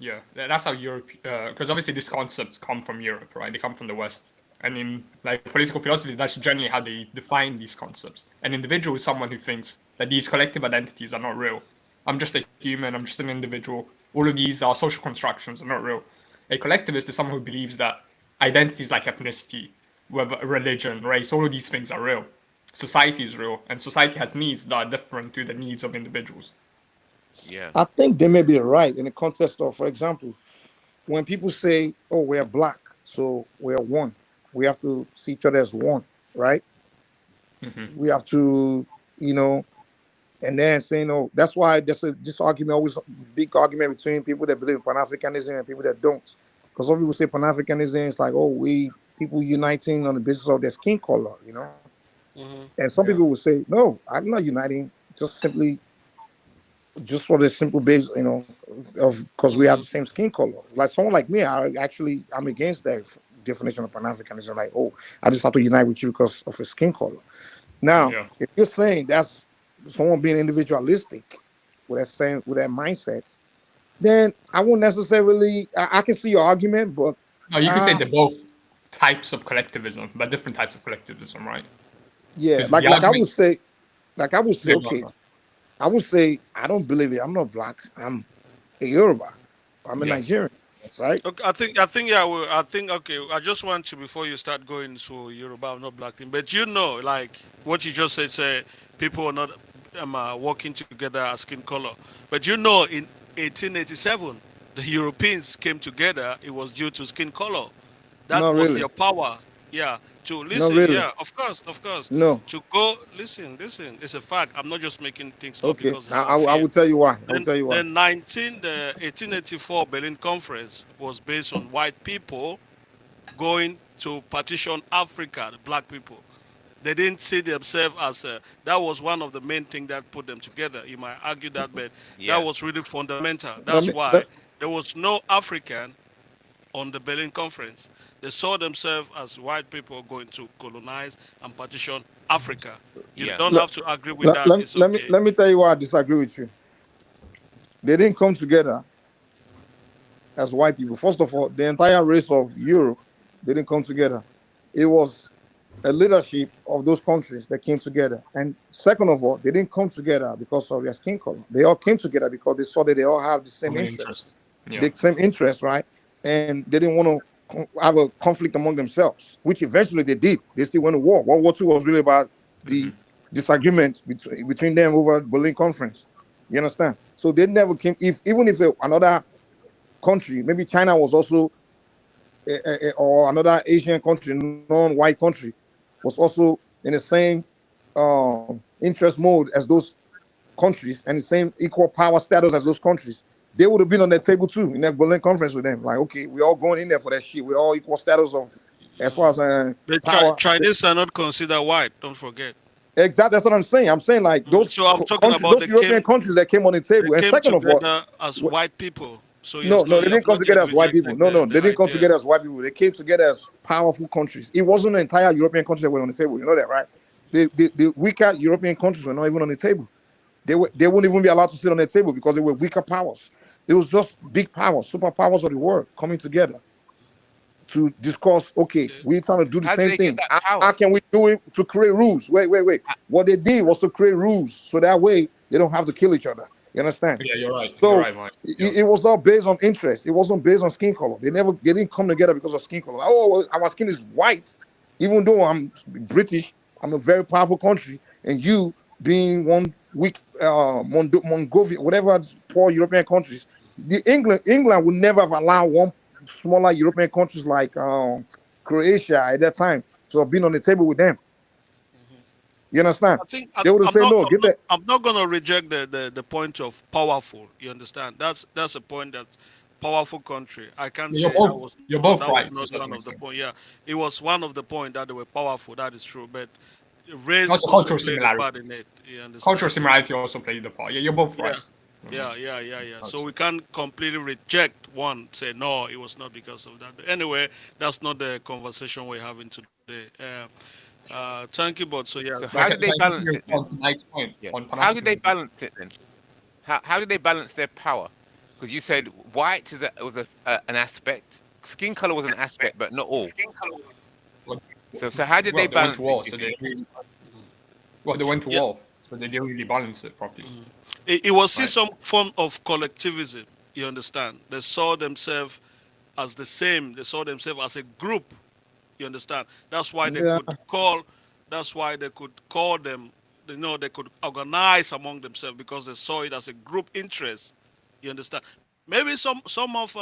Yeah, that's how Europe. Because obviously these concepts come from Europe, right? They come from the West, and in like political philosophy, that's generally how they define these concepts. An individual is someone who thinks that these collective identities are not real. I'm just a human. I'm just an individual. All of these are social constructions are not real. A collectivist is someone who believes that identities like ethnicity, whether religion, race, all of these things are real. Society is real, and society has needs that are different to the needs of individuals. Yeah. I think they may be right in the context of, for example, when people say, "Oh, we're black, so we're one," we have to see each other as one, right? We have to, you know, and then saying, "Oh, that's why this argument always big argument between people that believe in Pan Africanism and people that don't." Because some people say Pan Africanism is like, "Oh, we people uniting on the basis of their skin color," you know, Hmm. and some Yeah. people will say, "No, I'm not uniting, just for the simple base, of because we have the Hmm. same skin color." Like someone like me, I'm against that definition of Pan Africanism. Like, oh, I just have to unite with you because of your skin color. Now, Yeah. if you're saying that's someone being individualistic with that mindset, then I won't necessarily. I can see your argument, but No, you could say uh, they're both types of collectivism, but different types of collectivism, right? yeah, Because like the like I argument, would say, okay, yeah, I would say I don't believe it. I'm not black. I'm a Yoruba. I'm a yes, Nigerian, right? Okay, I think yeah. I think okay. I just want to before you start going to Yoruba, I'm not black thing, but like what you just said, say people are not working together as skin color, but in 1887 the Europeans came together. It was due to skin color. That Not was really. their power. Yeah. To Not listen. really. Yeah. Of course. No. To go listen. It's a fact. I'm not just making things up Okay. because I, of I fear. will tell you why. I will Then tell you why. the 1884 Berlin Conference was based on white people going to partition Africa, the black people. They didn't see themselves as that was one of the main things that put them together. You might argue that, but that Yeah. was really fundamental. Let That's me why let, there was no African on the Berlin Conference. They saw themselves as white people going to colonize and partition Africa. You Yeah. don't let, have to agree with let, that. let, It's let me okay. let me tell you why I disagree with you. They didn't come together as white people. First of all, the entire race of Europe didn't come together. It was a leadership of those countries that came together. And second of all, they didn't come together because of their skin color. They all came together because they saw that they all have the same Common interests, interest. Yeah. the same interests, right? And they didn't want to have a conflict among themselves, which eventually they did. They still went to war. World War II was really about the disagreement between them over the Berlin Conference. You understand? So they never came. If even if another country, maybe China was also, or another Asian country, non-white country, was also in the same interest mode as those countries and the same equal power status as those countries, they would have been on that table too in that Berlin conference with them. Like, okay, we're all going in there for that shit. We're all equal status of, as far as The power. Chinese are not considered white. Don't forget. Exactly, that's what I'm saying. I'm saying like those So I'm talking countries, about those European countries that came on the they table. And came second of all, together as white people. So no, no, they you have didn't come not yet together as white people. rejected No, no, the they didn't come idea. together as white people. They came together as powerful countries. It wasn't the entire European countries that were on the table. You know that, right? The weaker European countries were not even on the table. They wouldn't even be allowed to sit on the table because they were weaker powers. It was just big powers, superpowers of the world coming together to discuss, okay, Okay. we're trying to do the How did same they get thing. that How power? can we do it to create rules? Wait. What they did was to create rules so that way they don't have to kill each other. You understand? Yeah, you're right. You're So right, Mike. Yeah. it was not based on interest. It wasn't based on skin color. They didn't come together because of skin color. Oh, well, our skin is white, even though I'm British, I'm a very powerful country, and you being one weak Mongovia, whatever poor European countries, the England would never have allowed one smaller European countries like Croatia at that time to have been on the table with them. You understand? I think They would have I'm said not. no, I'm get not. that. I'm not going to reject the point of powerful. You understand? That's a point that powerful country. I can't You're say that both was you're no. both That was right to a not certain one of the extent. point. Yeah, it was one of the point that they were powerful. That is true. But race Also, also cultural played a similarity. part in it. You Cultural understand? similarity also played a part. Yeah, you're both Yeah. right. Almost. Yeah. So Also. we can't completely reject one, say no, it was not because of that. But anyway, that's not the conversation we're having today. Thank you, but so yeah. So But how did they can I quickly balance it then? respond to Mike's point Yeah. on Pan How did they Africanism? balance it then? How did they balance their power? Because you said white was an aspect, skin color was an aspect, but not all. Well, So how did they well, they went to balance it? war, You so think? they went to Yeah. war, so they didn't really balance it properly. It was still Right. some form of collectivism. You understand? They saw themselves as the same. They saw themselves as a group. You understand? That's why they Yeah, could call. That's why they could call them. You know, they could organize among themselves because they saw it as a group interest. You understand? Maybe some of do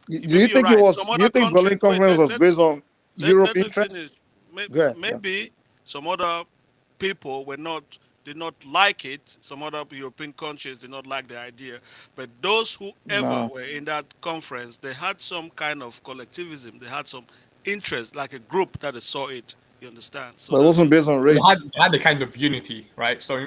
you maybe you're think it right. was? Some Do other you think country. Berlin Wait, Conference was based on Europe let me interest? finish. Maybe, Go ahead. Yeah. maybe some other people did not like it. Some other European countries did not like the idea. But those whoever No, were in that conference, they had some kind of collectivism. They had some interest, like a group that they saw it. You understand? So but it that's wasn't what. based on race. They had a kind of unity, right? So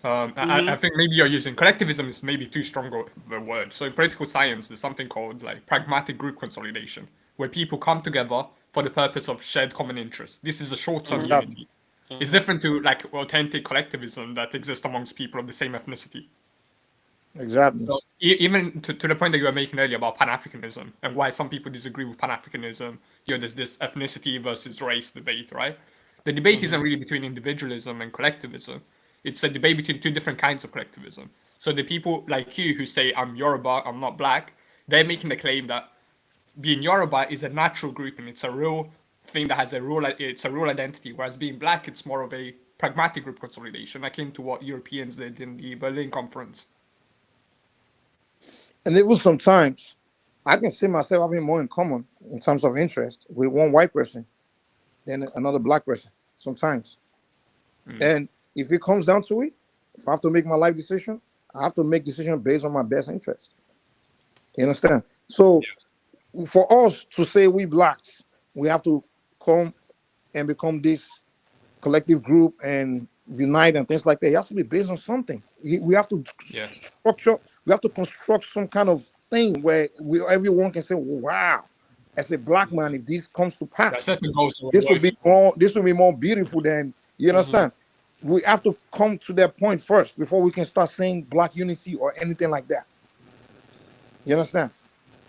I think maybe you're using collectivism is maybe too strong of a word. So in political science, there's something called like pragmatic group consolidation, where people come together for the purpose of shared common interests. This is a short-term Exactly. unity. It's different to like authentic collectivism that exists amongst people of the same ethnicity. Exactly. So even to the point that you were making earlier about Pan-Africanism and why some people disagree with Pan-Africanism, there's this ethnicity versus race debate, right? The debate isn't really between individualism and collectivism. It's a debate between two different kinds of collectivism. So the people like you who say, I'm Yoruba, I'm not black, they're making the claim that being Yoruba is a natural grouping. It's a real thing that has it's a real identity, whereas being black, it's more of a pragmatic group consolidation, akin to what Europeans did in the Berlin Conference. And it was sometimes I can see myself having more in common in terms of interest with one white person than another black person. Sometimes. And if it comes down to it, if I have to make my life decision, I have to make decision based on my best interest. You understand? So for us to say we blacks, we have to come and become this collective group and unite and things like that, it has to be based on something. We have to Yeah. structure, we have to construct some kind of thing where everyone can say, wow, as a black man, if this comes to There are pass, certain goals to work. this will be more beautiful than, you understand? We have to come to that point first before we can start saying black unity or anything like that. You understand?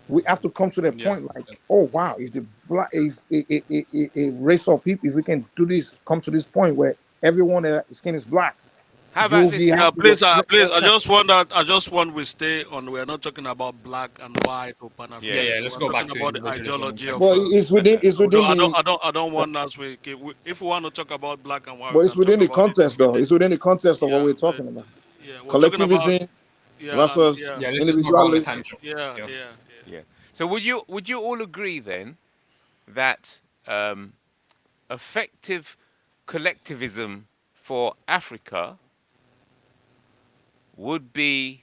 We have to come to that Yeah. point like, oh wow, if the black, if a race of people, if we can do this, come to this point where everyone skin is black, How about Juvie this? have Yeah, to be, please. you I just want we stay on. We are not talking about black and white or Pan Yeah, Yeah. yeah. Africanism. Let's We're go back talking to about the individualism and ideology of. but collectivism. it's Although within the, I don't want us. If we want to talk about black and white, but we it's can talk within the about it. context though. It's within the context of what Yeah, we're but talking about. yeah, we're talking about Collectivism yeah, and versus yeah, Yeah, let's just not go on a individualism. tangent. yeah, Yeah. yeah, Yeah. So would you all agree then that effective collectivism for Africa would be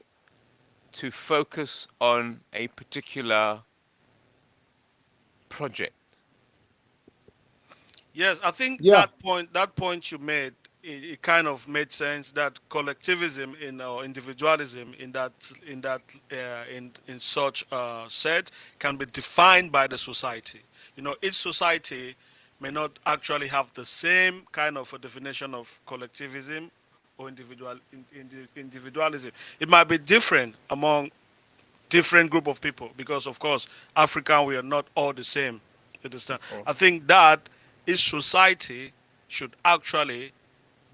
to focus on a particular project? Yes, I think Yeah, that point you made, it kind of made sense that collectivism in or individualism in such set can be defined by the society. Each society may not actually have the same kind of a definition of collectivism or individualism. It might be different among different group of people because of course African, we are not all the same. You understand? Or I think that each society should actually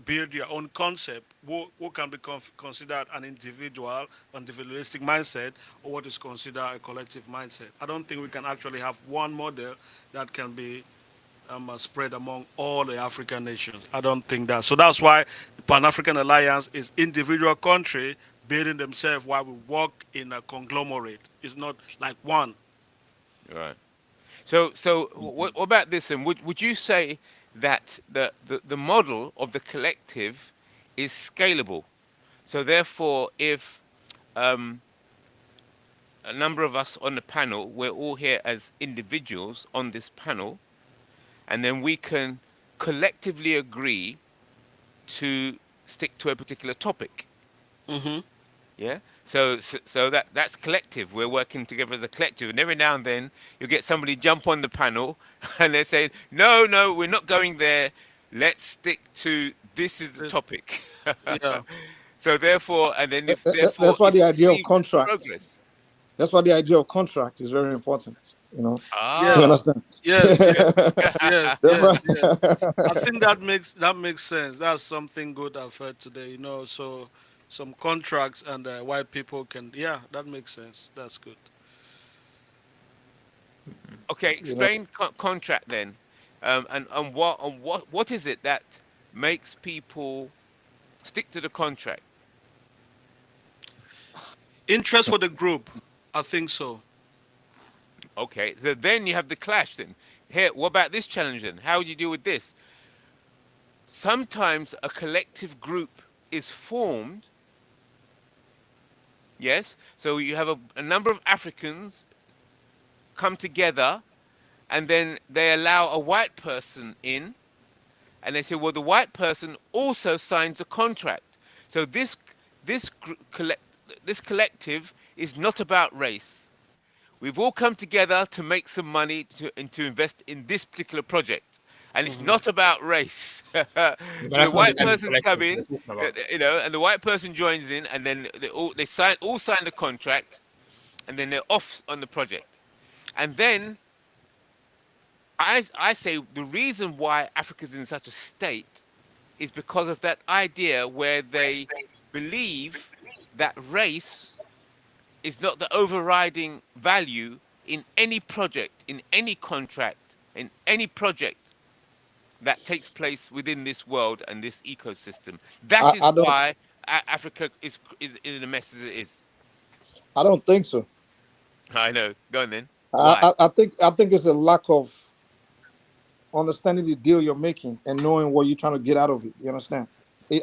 build their own concept, what can be considered an individualistic mindset, or what is considered a collective mindset. I don't think we can actually have one model that can be spread among all the African nations. I don't think that. So that's why the Pan-African Alliance is individual country building themselves while we work in a conglomerate. It's not like one. Right. So what about this? And would you say that the model of the collective is scalable? So therefore, if um, a number of us on the panel, we're all here as individuals on this panel, and then we can collectively agree to stick to a particular topic. Hmm. Yeah. So that's collective. We're working together as a collective, and every now and then you get somebody jump on the panel, and they're saying, "No, no, we're not going there. Let's stick to this is the topic." Yeah. So therefore, and then if therefore that's why if the we idea of see contract. progress. That's why the idea of contract is very important. You Yes. Ah, understand? Yes. Yes. yes. Yes. That's Yes. why. Yes. I think that makes sense. That's something good I've heard today. So some contracts and white people can. Yeah, that makes sense. That's good. Okay, you know, explain contract then, and what is it that makes people stick to the contract? Interest for the group. I think so. Okay, so then you have the clash. Then here, what about this challenge? Then how would you deal with this? Sometimes a collective group is formed. Yes, so you have a number of Africans come together, and then they allow a white person in, and they say, well, the white person also signs a contract. So this this collective is not about race. We've all come together to make some money and to invest in this particular project, and it's not about race. but So the that's not the white kind of person's come collective we're in, talking about. and the white person joins in, and then all sign the contract, and then they're off on the project. And then I say the reason why Africa's in such a state is because of that idea where they believe that race is not the overriding value in any project, in any contract, in any project that takes place within this world and this ecosystem. That is I don't why Africa is in the mess as it is. I don't think so. I know. Go on then. Why? I think it's a lack of understanding the deal you're making and knowing what you're trying to get out of it. You understand?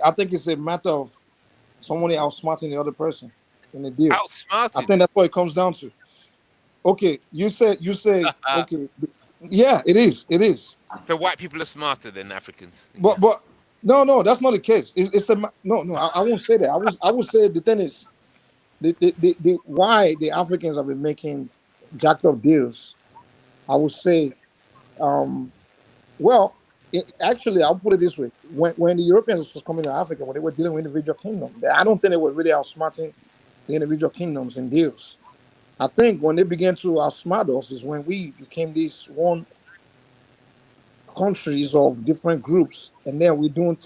I think it's a matter of someone outsmarting the other person in the deal. I Outsmarted. think that's what it comes down to. Okay, you say okay. Yeah, it is. It is. So white people are smarter than Africans. Yeah. But no, that's not the case. It's a no. I won't say that. I will say the thing is the why the Africans have been making jacked up deals. I would say, um, well, actually, I'll put it this way: when the Europeans was coming to Africa, when they were dealing with individual kingdoms, I don't think they were really outsmarting the individual kingdoms in deals. I think when they began to outsmart us is when we became these one countries of different groups, and then we're doing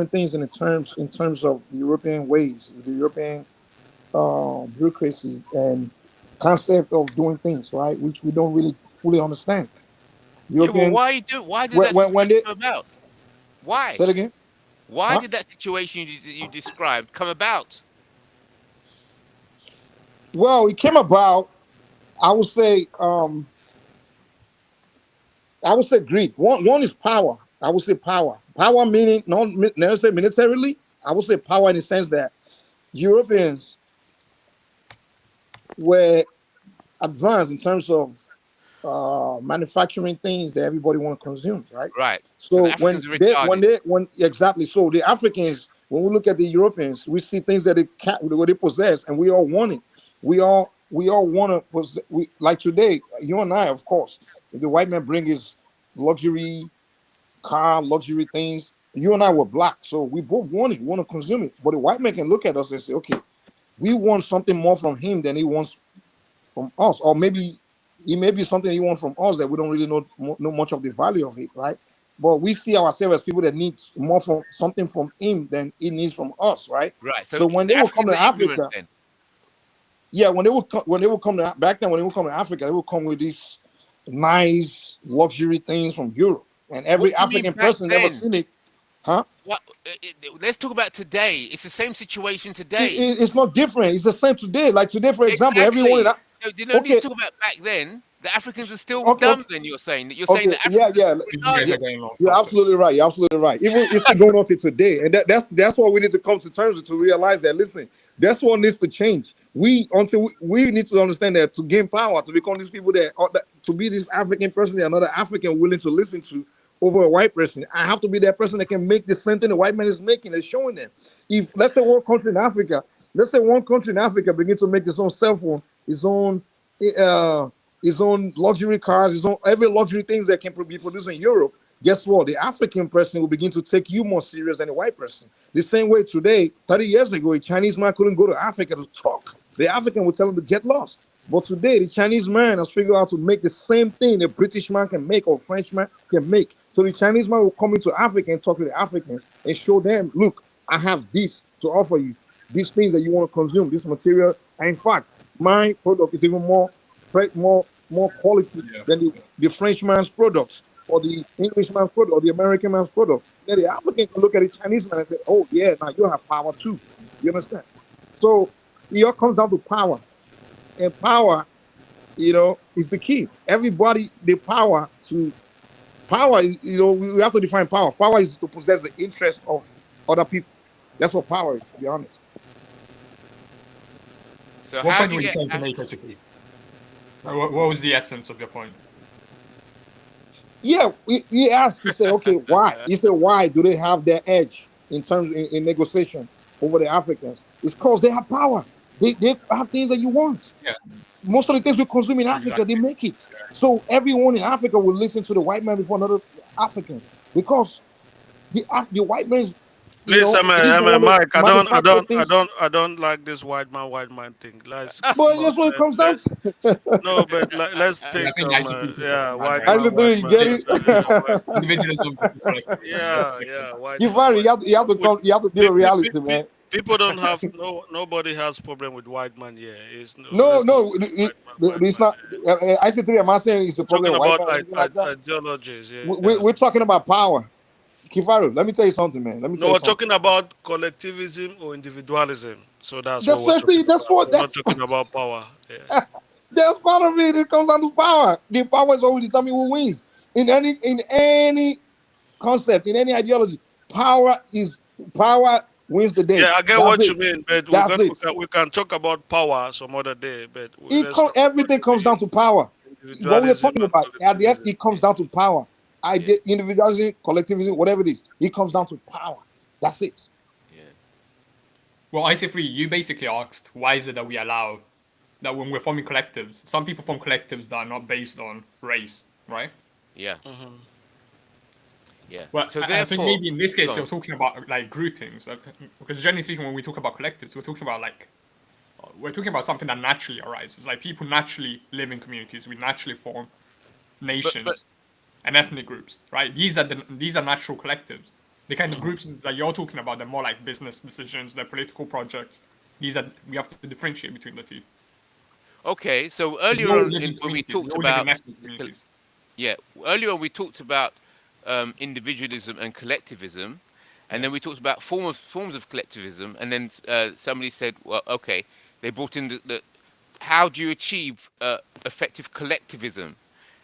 things in terms of the European ways, the European bureaucracy and concept of doing things, right? Which we don't really fully understand. Yeah. Well, European why did that when situation they come about? Why? say it again, Why huh? did that situation you described come about? Well, it came about. I would say, greed. One is power. I would say power. Power meaning not necessarily militarily. I would say power in the sense that Europeans were advanced in terms of manufacturing things that everybody want to consume, right? Right. So the So Africans are retarded. when exactly, so the Africans, when we look at the Europeans, we see things that they can't, what they possess, and we all want it. We all want to possess. We like today, you and I, of course. If the white man bring his luxury car, luxury things, you and I were black, so we both want it, want to consume it. But the white man can look at us and say, okay, we want something more from him than he wants from us, or maybe it may be something he wants from us that we don't really know much of the value of it, right? But we see ourselves as people that need more from something from him than he needs from us, right? Right. So So when the they will come Africans to are ignorant Africa, then. yeah, when they would come to back then when they would come to Africa, they would come with these nice luxury things from Europe, and every What do you mean African back person never then? seen it, huh? What? Let's talk about today. It's the same situation It, today. it- it's not different. It's the same today. Like today, for example, everyone in Exactly. No, you don't need to okay, talk about back then. The Africans are still okay, dumb. okay. Then you're saying that Okay, the yeah, Africans are yeah, still You guys yeah. are retarded. going off You're topic. absolutely right. You're absolutely right. Even it's still going on to today, and that's what we need to come to terms with to realize that. Listen, that's what needs to change. We need to understand that to gain power, to become these people to be this African person that another African willing to listen to over a white person. I have to be that person that can make the same thing the white man is making and showing them. If let's say one country in Africa begin to make its own cell phone, uh, his own luxury cars, his own every luxury things that can be produced in Europe. Guess what? The African person will begin to take you more serious than the white person. The same way today, 30 years ago, a Chinese man couldn't go to Africa to talk. The African would tell him to get lost. But today, the Chinese man has figured out to make the same thing a British man can make or French man can make. So the Chinese man will come into Africa and talk to the Africans and show them, look, I have this to offer you, these things that you want to consume, this material. And in fact, my product is even more quality Yeah. than the Frenchman's products or the Englishman's product or the American man's product. Then the African can look at the Chinese man and say, oh yeah, now you have power too. You understand? So it all comes down to power. And power, is the key. Everybody, the power is, we have to define power. Power is to possess the interest of other people. That's what power is, to be honest. So What how point do you were you get? trying to make, basically? What was the essence of your point? Yeah, he asked, he said, okay, why? He said, why do they have their edge in negotiation over the Africans? It's because they have power. They have things that you want. Yeah, Most of the things we consume in Africa, they exactly. make it. So everyone in Africa will listen to the white man before another African because the white man, Please, he's the one that Mike, manufacture things. I don't like this white man thing. Let's come But on, that's what it comes down to. no, but let's Yeah, take I think ICT took us yeah, mad white right I man, now. said, do you get Individualism, it? individualism versus collectivism. Let's yeah, stick to yeah, that. white man, Kifari, with, you have to deal with reality, pe- man. people don't have nobody has problem with white man. Yeah, it's no, No, let's not no, white it's man. not. I said three. I'm not saying it's a problem Talking with white about man or anything like that. ideologies. We, Yeah, we're talking about power. Kifaru, let me tell you something, man. Let me tell no, you we're something. talking about collectivism or individualism. So that's what That's we're that's talking it. That's about. what We're not that's talking about power. Yeah. that's part of it. It comes down to power. The power is always determining who wins in any concept, in any ideology. Power wins the day. Yeah, I get That's what it. you mean, but That's it. we can talk about power some other day. But let's talk about Everything comes down to power. what we're Individualism talking and about, at the end, collectivism. it comes down to power. Yeah. Individualism, collectivism, whatever it is, it comes down to power. That's it. Yeah. Well, IC3, you basically asked why is it that we allow that when we're forming collectives, some people form collectives that are not based on race, right? Yeah. Yeah. Well, So I think therefore, maybe in this case go you're on. talking about like groupings, because generally speaking, when we talk about collectives, we're talking about something that naturally arises. Like people naturally live in communities, we naturally form But nations and ethnic groups, right? These are natural collectives. The kind of groups that you're talking about, they're more like business decisions, they're political projects. We have to differentiate between the two. okay. So Because you earlier all on, live in when we communities, you talked all live in about ethnic the communities. yeah, earlier on we talked about individualism and collectivism, and then we Yes. talked about forms of collectivism, and then somebody said, well, okay, they brought in the how do you achieve effective collectivism?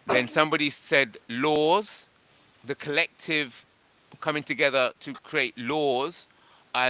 Then somebody said laws, the collective coming together to create laws